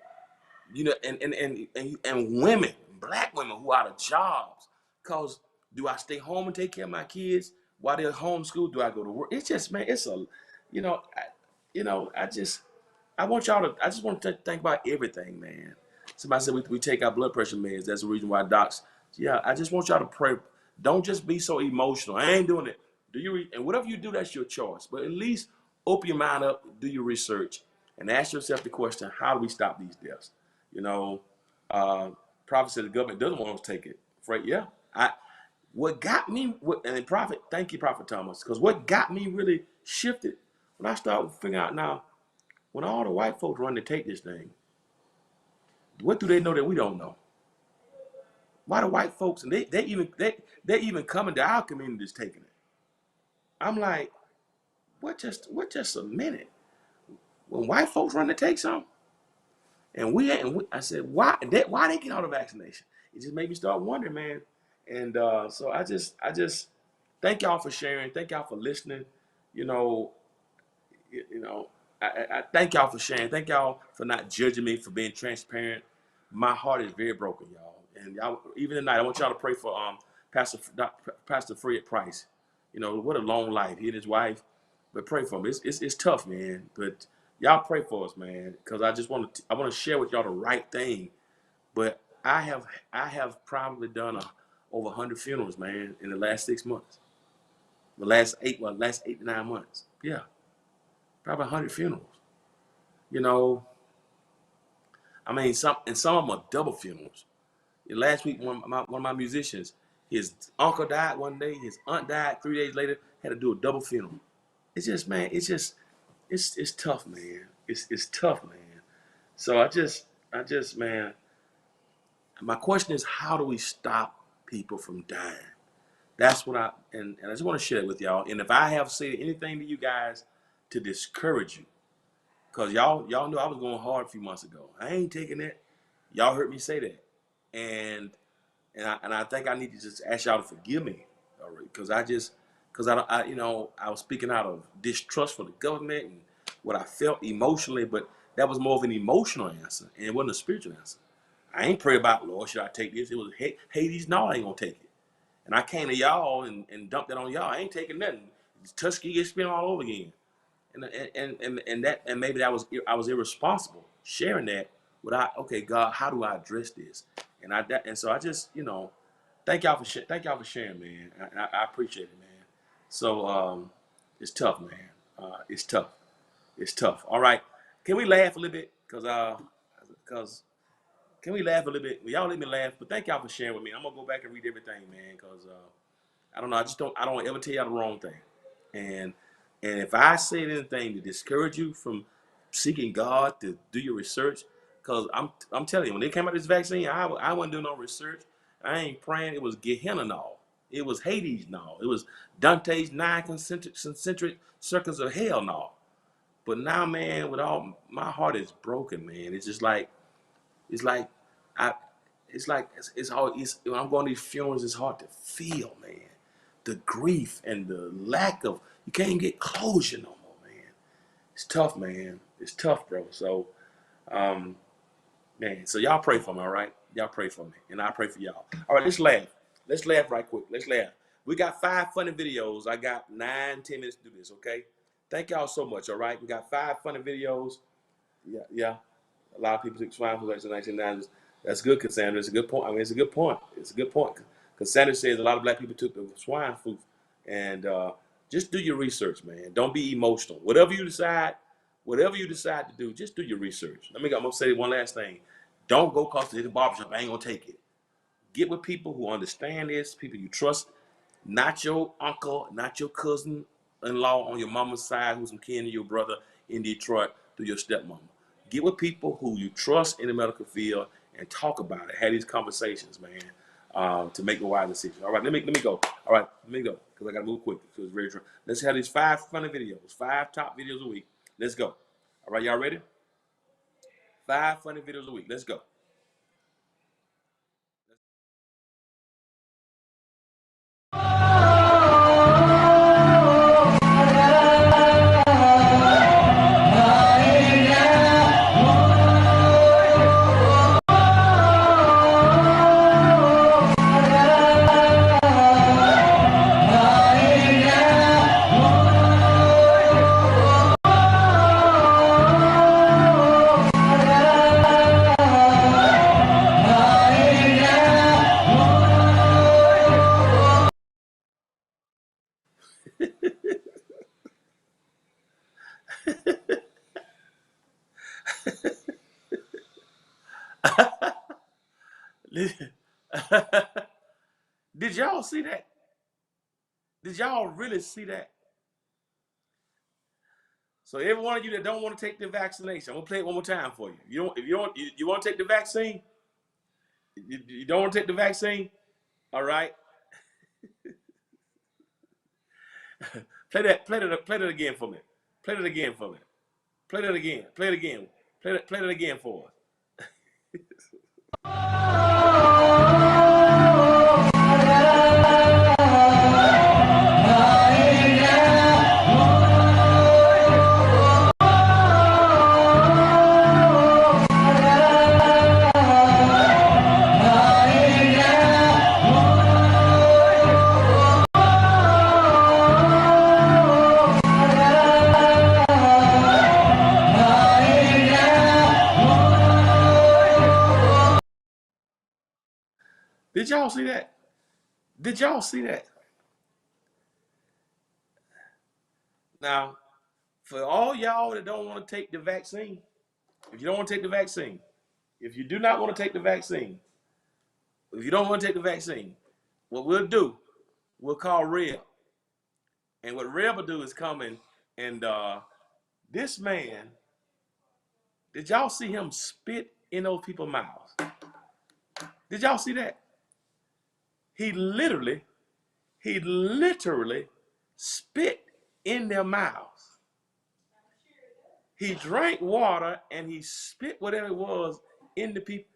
and women, black women who are out of jobs. Because do I stay home and take care of my kids while they're homeschooled? Do I go to work? It's just, man, it's a, you know, I, I just want to think about everything, man. Somebody said we take our blood pressure meds. That's the reason why docs. Yeah, I just want y'all to pray. Don't just be so emotional. I ain't doing it. And whatever you do, that's your choice. But at least open your mind up, do your research, and ask yourself the question: how do we stop these deaths? You know, Prophet said the government doesn't want us to take it. Right? Yeah. What got me, and Prophet, thank you, Prophet Thomas, because what got me really shifted when I started figuring out now, when all the white folks run to take this thing, what do they know that we don't know? Why the white folks, and they even coming to our communities taking it? I'm like, what just a minute? When white folks run to take something, and I said, why they get all the vaccination? It just made me start wondering, man. And so I just thank y'all for sharing. Thank y'all for listening. You know, I thank y'all for sharing. Thank y'all for not judging me, for being transparent. My heart is very broken, y'all. And y'all, even tonight, I want y'all to pray for Pastor Fred Price. What a long life, he and his wife. But pray for him. It's tough, man. But y'all pray for us, man, because I want to share with y'all the right thing. But I have probably done over 100 funerals, man, in the last 6 months. The last 8 to 9 months. Yeah, probably 100 funerals. I mean, some of them are double funerals. Last week, one of my musicians, his uncle died one day, his aunt died 3 days later, had to do a double funeral. It's just, man, it's tough, man. It's tough, man. So man, my question is, how do we stop people from dying? That's what and I just want to share it with y'all. And if I have said anything to you guys to discourage you, because y'all knew I was going hard a few months ago. I ain't taking it. Y'all heard me say that. And I think I need to just ask y'all to forgive me, all right? Because because you know, I was speaking out of distrust for the government and what I felt emotionally, but that was more of an emotional answer, and it wasn't a spiritual answer. I ain't pray about, Lord, should I take this? It was Hades, no, I ain't gonna take it. And I came to y'all and dumped it on y'all. I ain't taking nothing. Tuskegee gets spent all over again. And maybe I was irresponsible sharing that without, okay, God, how do I address this? And so I just, you know, thank y'all for sharing, man. I appreciate it, man. So it's tough, man. It's tough. It's tough. All right, can we laugh a little bit? Cause can we laugh a little bit? Y'all let me laugh, but thank y'all for sharing with me. I'm gonna go back and read everything, man, because I don't know. I don't ever tell y'all the wrong thing. And and if I said anything to discourage you from seeking God to do your research, because I'm telling you, when they came out with this vaccine, I wasn't doing no research. I ain't praying. It was Gehenna now. It was Hades now. It was Dante's nine concentric circles of hell now. But now, man, with all my heart is broken, man. It's just like it's like I it's hard. When I'm going to these funerals, it's hard to feel, man. The grief and the lack of, you can't even get closure no more, man. It's tough, man. It's tough, bro. So, man. So y'all pray for me, all right? Y'all pray for me, and I pray for y'all. All right, let's laugh. Let's laugh right quick. Let's laugh. We got 5 funny videos. I got 9, 10 minutes to do this. Okay. Thank y'all so much. All right. We got 5 funny videos. Yeah, yeah. A lot of people took swine flu in the 1990s. That's good, Cassandra. It's a good point. I mean, it's a good point. It's a good point. Cassandra says a lot of black people took the swine flu. And just do your research, man. Don't be emotional. Whatever you decide to do, just do your research. I'm going to say one last thing. Don't go across to the barbershop. I ain't going to take it. Get with people who understand this, people you trust, not your uncle, not your cousin-in-law on your mama's side who's some kin to your brother in Detroit through your stepmama. Get with people who you trust in the medical field and talk about it. Have these conversations, man, to make the wise decision. All right, let me go. All right, let me go because I got to move quick. So it's very true. Let's have these 5 funny videos, 5 top videos a week. Let's go. All right, y'all ready? 5 funny videos a week. Let's go. Did y'all see that? Did y'all really see that? So every one of you that don't want to take the vaccination, I'm gonna play it one more time for you. If you want to take the vaccine, you don't want to take the vaccine. All right, play that again for me. Play that again for me. Play that again. Play it again. Play that again for us. Did y'all see that? Did y'all see that? Now, for all y'all that don't want to take the vaccine, if you don't want to take the vaccine, if you do not want to take the vaccine, if you don't want to take the vaccine, what we'll do, we'll call Reb. And what Reb will do is come in and this man, did y'all see him spit in those people's mouths? Did y'all see that? He literally spit in their mouths. He drank water and he spit whatever it was in the people.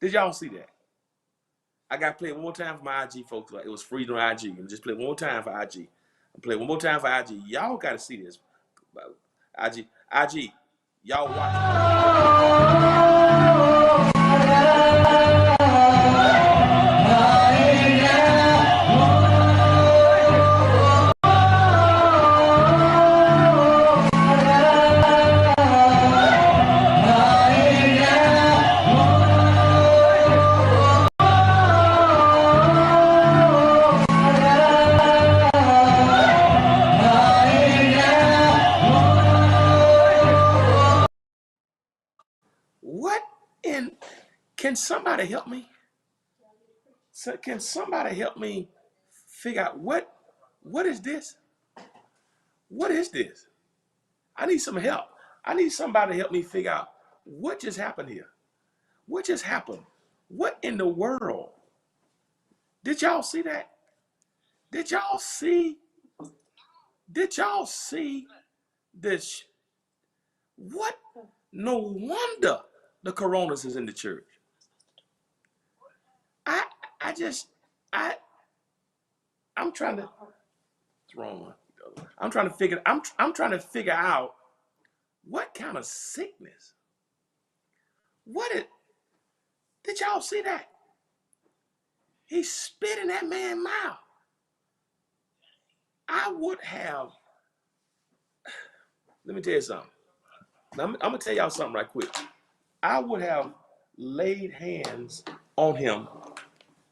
Did y'all see that? I got to play it one more time for my IG folks. Like, it was free on IG. And just play it one more time for IG. Play it one more time for IG. Y'all got to see this. IG, y'all watch. What in? Can somebody help me? So can somebody help me figure out what is this? What is this? I need some help. I need somebody to help me figure out what just happened here. What just happened? What in the world? Did y'all see that? Did y'all see? Did y'all see this? What? No wonder the coronas is in the church. I I just I I'm trying to. What's wrong? I'm trying to figure. I'm trying to figure out what kind of sickness. What it? Did y'all see that? He spit in that man's mouth. I would have. Let me tell you something. I'm gonna tell y'all something right quick. I would have laid hands on him.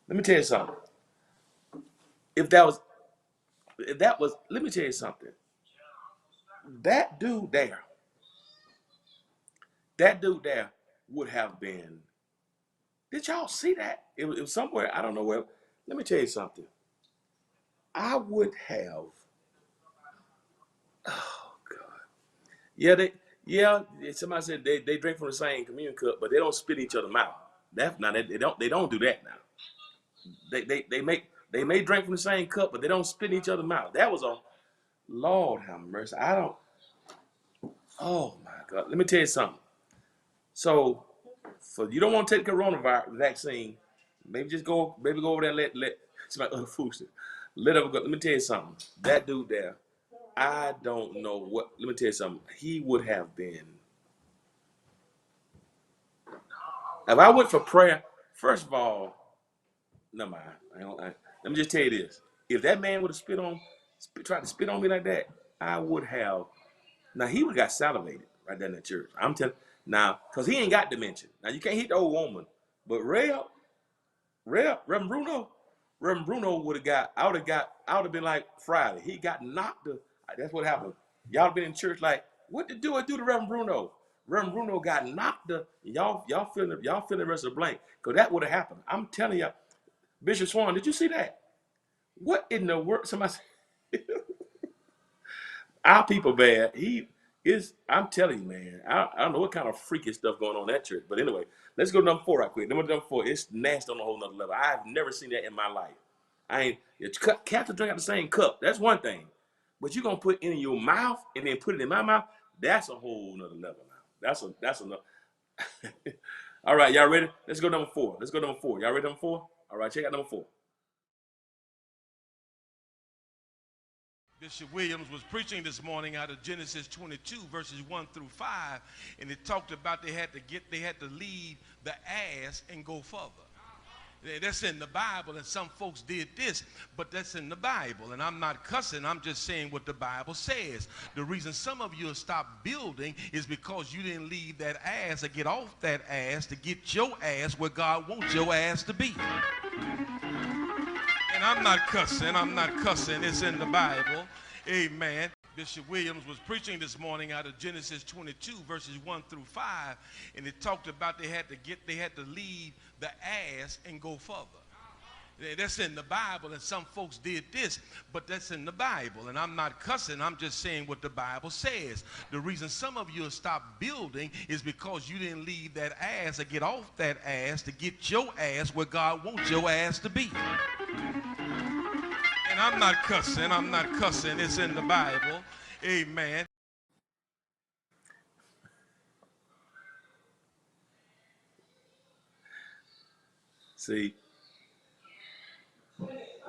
Let me tell you something. If that was, let me tell you something. That dude there, would have been. Did y'all see that? It was somewhere, I don't know where. Let me tell you something. I would have. Oh God. Yeah. Somebody said they drink from the same communion cup, but they don't spit each other's mouth. That's not they don't do that now. They may drink from the same cup, but they don't spit in each other's mouth. That was a Lord have mercy. I don't. Oh my God. Let me tell you something. So, you don't want to take the coronavirus vaccine, maybe go over there and let it's my other foods. Let her go. Let me tell you something. That dude there, I don't know what. Let me tell you something. He would have been. If I went for prayer, first of all, never mind. Let me just tell you this. If that man would have tried to spit on me like that, I would have. Now he would have got salivated right there in the church. I'm telling now, because he ain't got dementia. Now you can't hit the old woman, but Reverend Bruno would have got. I would have been like Friday. He got knocked. That's what happened. Y'all been in church like, what to do to Reverend Bruno? Reverend Bruno got knocked. Y'all feeling the rest of the blank because that would have happened. I'm telling you, Bishop Swan, did you see that? What in the world? Somebody said, our people bad. He is. I'm telling you, man. I don't know what kind of freaky stuff going on in that church. But anyway, let's go to number 4 right quick. Number 4. It's nasty on a whole nother level. I've never seen that in my life. I ain't. Cats to drink out the same cup. That's one thing. But you're gonna put it in your mouth and then put it in my mouth. That's a whole nother level now. That's enough. All right, y'all ready? Let's go number 4. Y'all ready number 4? All right, check out number 4. Bishop Williams was preaching this morning out of Genesis 22 verses 1 through 5, and it talked about they had to leave the ass and go further. That's in the Bible, and some folks did this, but that's in the Bible, and I'm not cussing. I'm just saying what the Bible says. The reason some of you have stopped building is because you didn't leave that ass or get off that ass to get your ass where God wants your ass to be. And I'm not cussing. It's in the Bible. Amen. Bishop Williams was preaching this morning out of Genesis 22 verses 1 through 5, and it talked about they had to leave the ass and go further. That's in the Bible, and some folks did this, but that's in the Bible, and I'm not cussing. I'm just saying what the Bible says. The reason some of you have stopped building is because you didn't leave that ass or get off that ass to get your ass where God wants your ass to be. And I'm not cussing. It's in the Bible. Amen. See,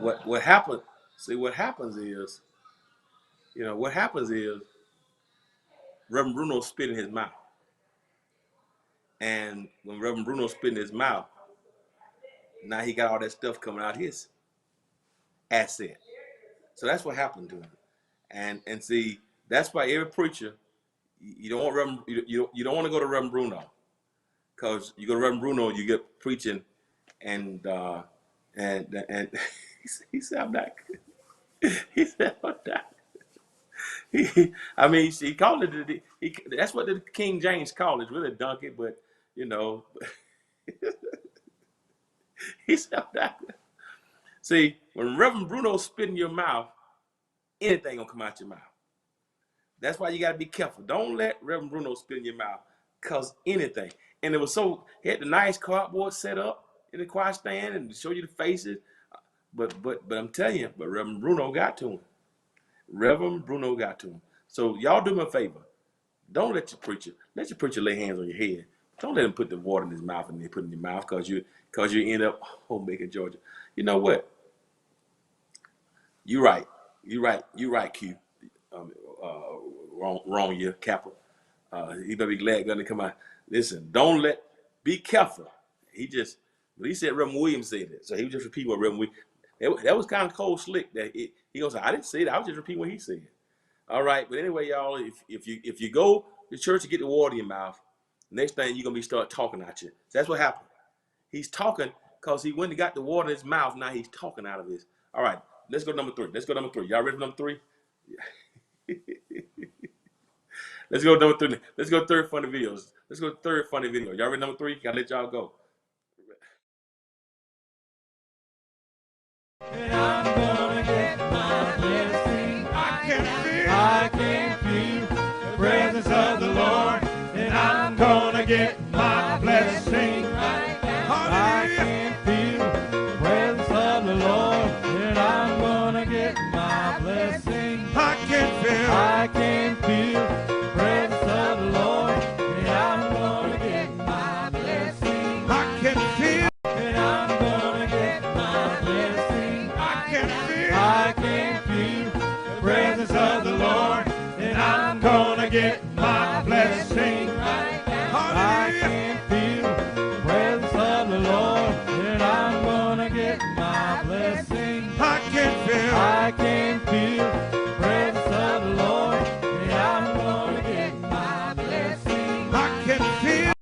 what happens? See, what happens is, what happens is Reverend Bruno spit in his mouth, and when Reverend Bruno spit in his mouth, now he got all that stuff coming out his asset. So that's what happened to him, and see, that's why every preacher, you don't want Reverend, you don't want to go to Reverend Bruno, because you go to Reverend Bruno, you get preaching, and he said I'm not. He said I'm not. I mean, he called it. That's what the King James called it. It's really a donkey, but he said I'm not. See, when Reverend Bruno spit in your mouth, anything gonna come out your mouth. That's why you gotta be careful. Don't let Reverend Bruno spit in your mouth, cause anything. And it was he had the nice cardboard set up in the choir stand and show you the faces. But I'm telling you, but Reverend Bruno got to him. Reverend Bruno got to him. So y'all do me a favor. Don't let your preacher lay hands on your head. Don't let him put the water in his mouth and then put it in your mouth, cause you end up Macon, Georgia. You know what? You right, Q. Wrong year, Kappa. He better be glad gonna come out. Listen, be careful. He said Reverend Williams said it, so he was just repeating what Reverend Williams. That was kind of cold slick. That he goes, I didn't say that. I was just repeating what he said. All right, but anyway, y'all, if you go to church to get the water in your mouth, next thing you're gonna start talking at you. So that's what happened. He's talking because he went and got the water in his mouth. Now he's talking out of his. All right, let's go to number 3. Y'all ready for number 3? Let's go to number 3. Let's go to third funny videos. Let's go to third funny video. Y'all ready for number 3? Gotta let y'all go. And I'm gonna get my blessing. I can feel the presence of the Lord. And I'm gonna get my blessing. I can feel the presence of the Lord. And I'm gonna get my blessing. I can feel the presence of the Lord. And I'm gonna get my blessing. I can feel. And I'm gonna get my blessing. I can feel the presence of the Lord, and I'm gonna get my blessing. I can feel the presence of the Lord, and I'm gonna get my blessing. I can feel the presence of the Lord, and I'm gonna get my blessing. I can feel.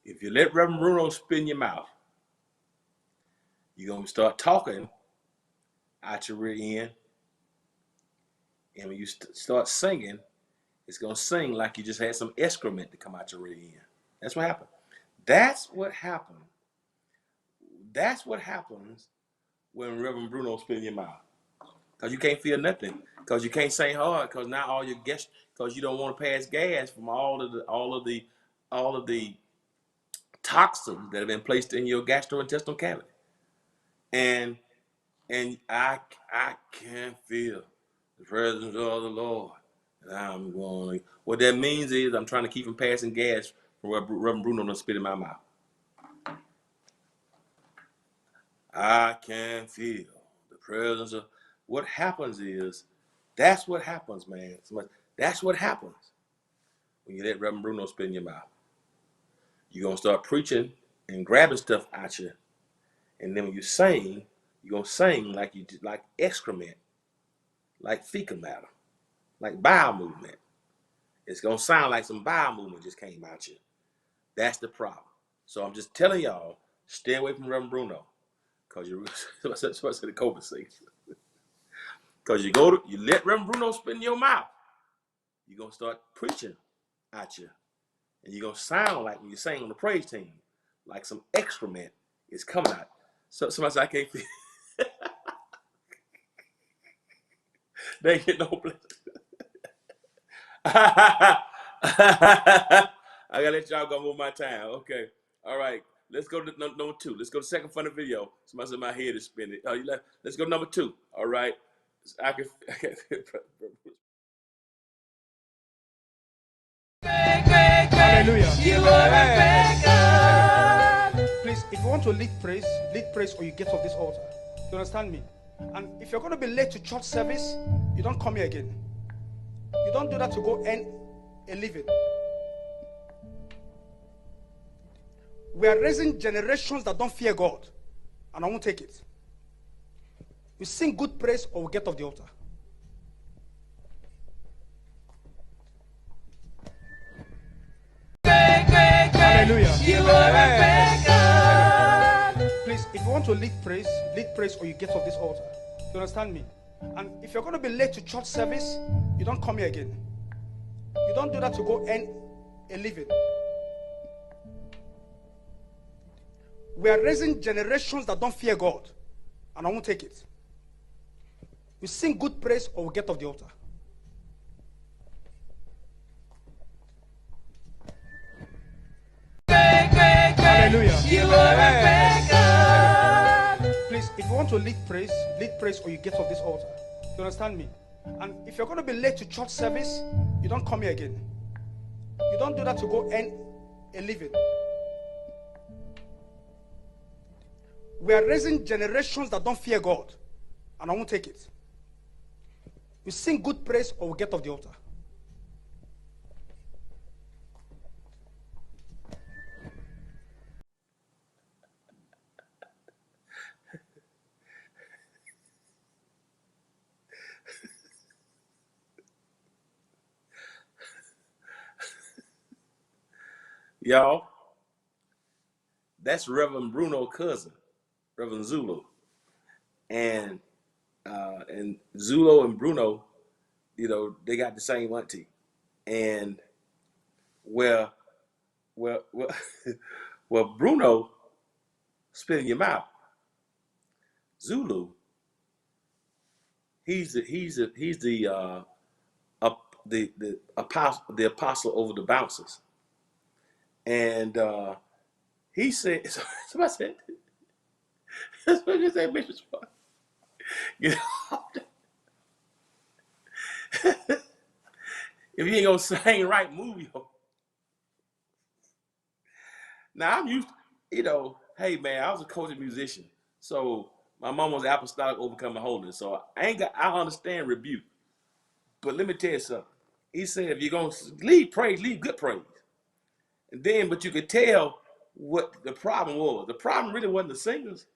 If you let Reverend Bruno spit in your mouth, you're going to start talking out your rear end. And when you start singing, it's going to sing like you just had some excrement to come out your rear end. That's what happened. That's what happened. That's what happens when Reverend Bruno spit in your mouth. Because you can't feel nothing. Because you can't sing hard. Because now all your guests, because you don't want to pass gas from all of the toxins that have been placed in your gastrointestinal cavity. And I can feel the presence of the Lord. And I'm going. What that means is I'm trying to keep from passing gas from Reverend Bruno to spit in my mouth. I can feel the presence of. What happens is, that's what happens, man. That's what happens when you let Reverend Bruno spit in your mouth. You're gonna start preaching and grabbing stuff at you, and then when you sing, you're gonna sing like excrement, like fecal matter, like bowel movement. It's gonna sound like some bowel movement just came out you. That's the problem. So I'm just telling y'all, stay away from Reverend Bruno, cause you. That's what I said the COVID thing. Cause you let Reverend Bruno spit in your mouth, you're gonna start preaching at you, and you're gonna sound like when you sing on the praise team, like some excrement is coming out. So somebody said I can't feel. They ain't get no blessing. I gotta let y'all go one more time. Okay. All right. Let's go to number 2. Let's go to second funny video. Somebody said my head is spinning. Let's go to number 2. All right. Hallelujah. You are a if you want to lead praise or you get off this altar. You understand me? And if you're going to be late to church service, you don't come here again. You don't do that to go earn a living. We are raising generations that don't fear God, and I won't take it. We sing good praise or we get off the altar. Hallelujah. You are a Please, if you want to lead praise or you get off this altar. You understand me? And if you're going to be late to church service, you don't come here again. You don't do that to go earn a living. We are raising generations that don't fear God, and I won't take it. We sing good praise or we get off the altar. Hallelujah. You are a Please, if you want to lead praise or you get off this altar. You understand me? And if you're going to be late to church service, you don't come here again. You don't do that to go earn a living. We are raising generations that don't fear God, and I won't take it. We sing good praise or we get off the altar. Y'all, that's Reverend Bruno's cousin, Reverend Zulu. And Zulu and Bruno, you know, they got the same auntie. And well, Bruno spit in your mouth. Zulu, he's the apostle over the bouncers. And he said, somebody said, what you say, Bishop? You know, if you ain't gonna sing right, move yo. Now I'm used to, you know, hey man, I was a coach musician. So my mom was apostolic overcoming holiness. So I understand rebuke. But let me tell you something. He said if you're gonna lead praise, lead good praise. And then, but you could tell what the problem was. The problem really wasn't the singers.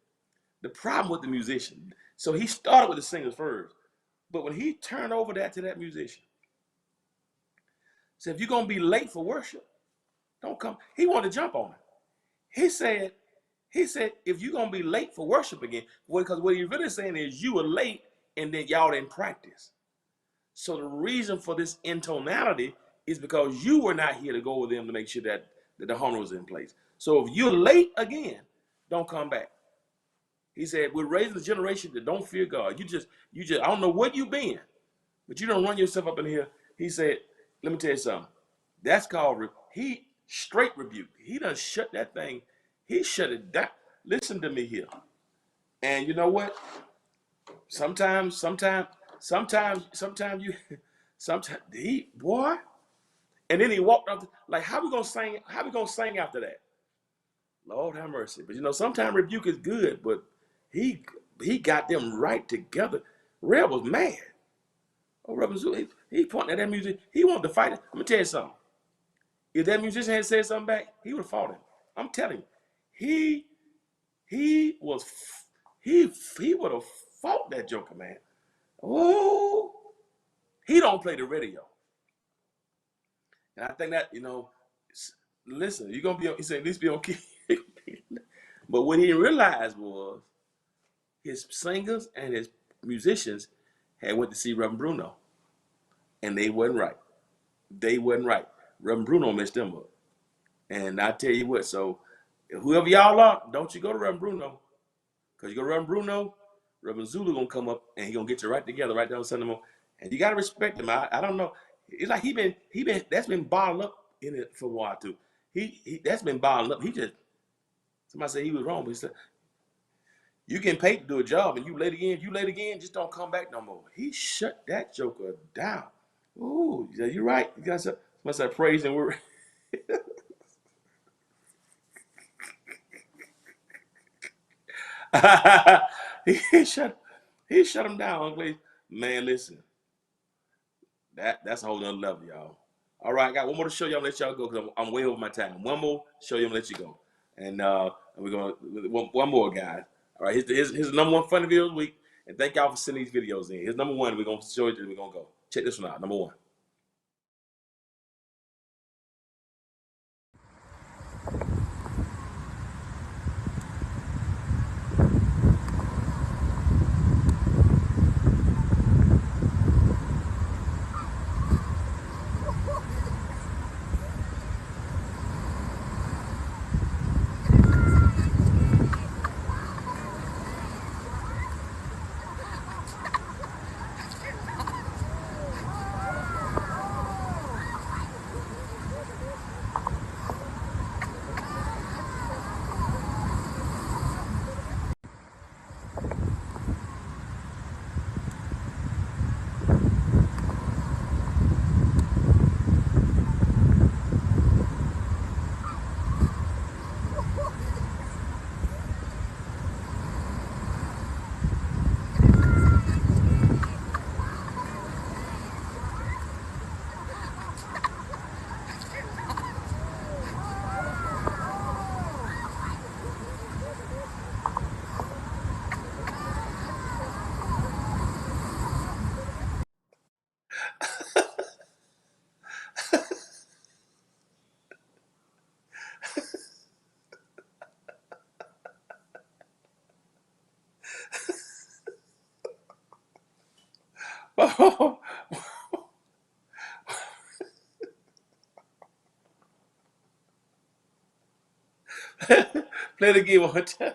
The problem was the musician. So he started with the singers first. But when he turned over that to that musician, said, if you're going to be late for worship, don't come. He wanted to jump on it. He said, if you're going to be late for worship again, because what he's really saying is you were late and then y'all didn't practice. So the reason for this intonality is because you were not here to go with them to make sure that the harmony was in place. So if you're late again, don't come back. He said, we're raising a generation that don't fear God. You just, I don't know what you've been, but you don't run yourself up in here. He said, let me tell you something. That's called, he straight rebuke. He done shut that thing. He shut it down. Listen to me here. And you know what? Sometimes he, boy. And then he walked up, like, how we gonna sing after that? Lord have mercy. But you know, sometimes rebuke is good, but he got them right together. Red was mad. Oh, Reverend Zulu, he pointing at that music. He wanted to fight it. Let me tell you something. If that musician had said something back, he would have fought him. I'm telling you. He would have fought that joker, man. Oh, he don't play the radio. And I think that, you know, listen, you're going to be on, he said, at least be on key. But what he realized was his singers and his musicians had went to see Reverend Bruno. And they wasn't right. They wasn't right. Reverend Bruno messed them up. And I tell you what, so whoever y'all are, don't you go to Reverend Bruno. Because you go to Reverend Bruno, Reverend Zulu going to come up and he going to get you right together right down Sunday morning. And you got to respect him. I don't know. It's like that's been bottled up in it for a while too. That's been bottled up. Somebody said he was wrong, but he said, you getting paid to do a job and you late again, just don't come back no more. He shut that joker down. Ooh, you're right. You got somebody said praise and word. he shut him down, please. Man, listen, that's a whole nother level, y'all. All right, I got one more to show y'all. Let y'all go because I'm way over my time. One more, show you, and let you go. And we're gonna one more, guys. All right, here's the number one funny video of the week. And thank y'all for sending these videos in. Here's number one. We're gonna show it, and we're gonna go. Check this one out. Number one. Play the game one time.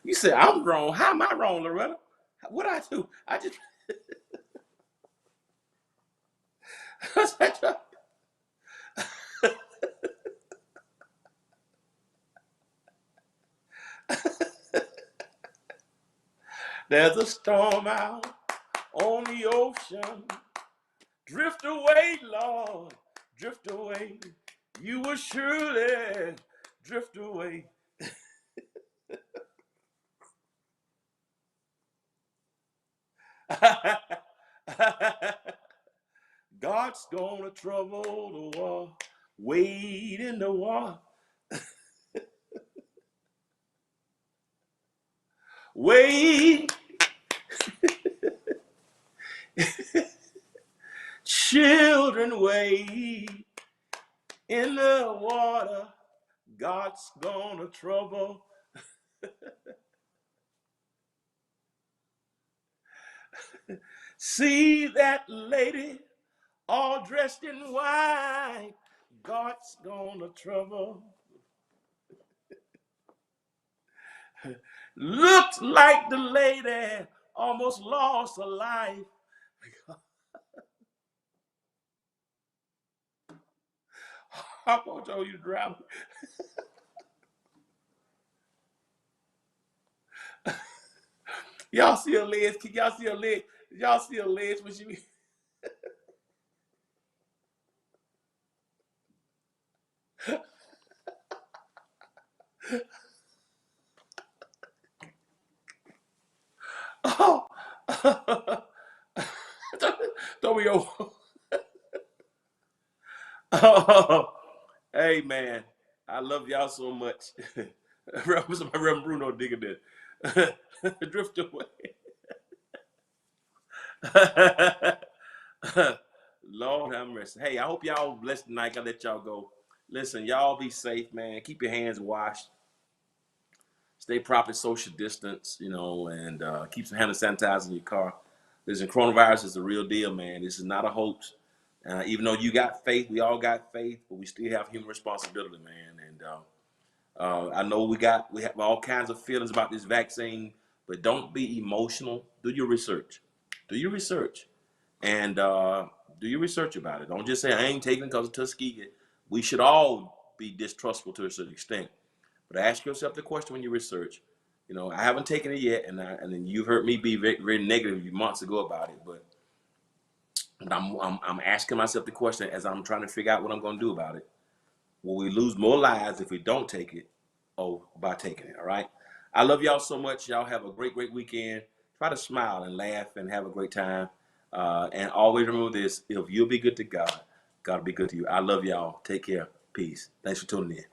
You said I'm wrong. How am I wrong, Loretta? What I do? I just there's a storm out on the ocean. Drift away, Lord, drift away. You will surely drift away. God's gonna trouble the war. Wade in the water. Wade. Children wade in the water. God's gonna trouble. See that lady all dressed in white. God's gonna trouble. Looked like the lady almost lost her life. I'm gonna tell you to drive. Y'all see her legs? Can y'all see her legs? Y'all see her legs when she Oh, don't be over. Oh, hey man, I love y'all so much. Reverend Bruno digging it. Drift away. Lord have mercy. Hey, I hope y'all blessed tonight. I let y'all go. Listen, y'all be safe, man. Keep your hands washed. Stay proper social distance, and keep some hand sanitizer in your car. Listen, coronavirus is the real deal, man. This is not a hoax. Even though you got faith, we all got faith, but we still have human responsibility, man. And I know we have all kinds of feelings about this vaccine, but don't be emotional. Do your research. Do your research. And do your research about it. Don't just say, I ain't taking it because of Tuskegee. We should all be distrustful to a certain extent. But ask yourself the question when you research. I haven't taken it yet, and then you've heard me be very, very negative months ago about it. But I'm asking myself the question as I'm trying to figure out what I'm going to do about it. Will we lose more lives if we don't take it, or by taking it? All right. I love y'all so much. Y'all have a great, great weekend. Try to smile and laugh and have a great time. And always remember this: if you'll be good to God, God will be good to you. I love y'all. Take care. Peace. Thanks for tuning in.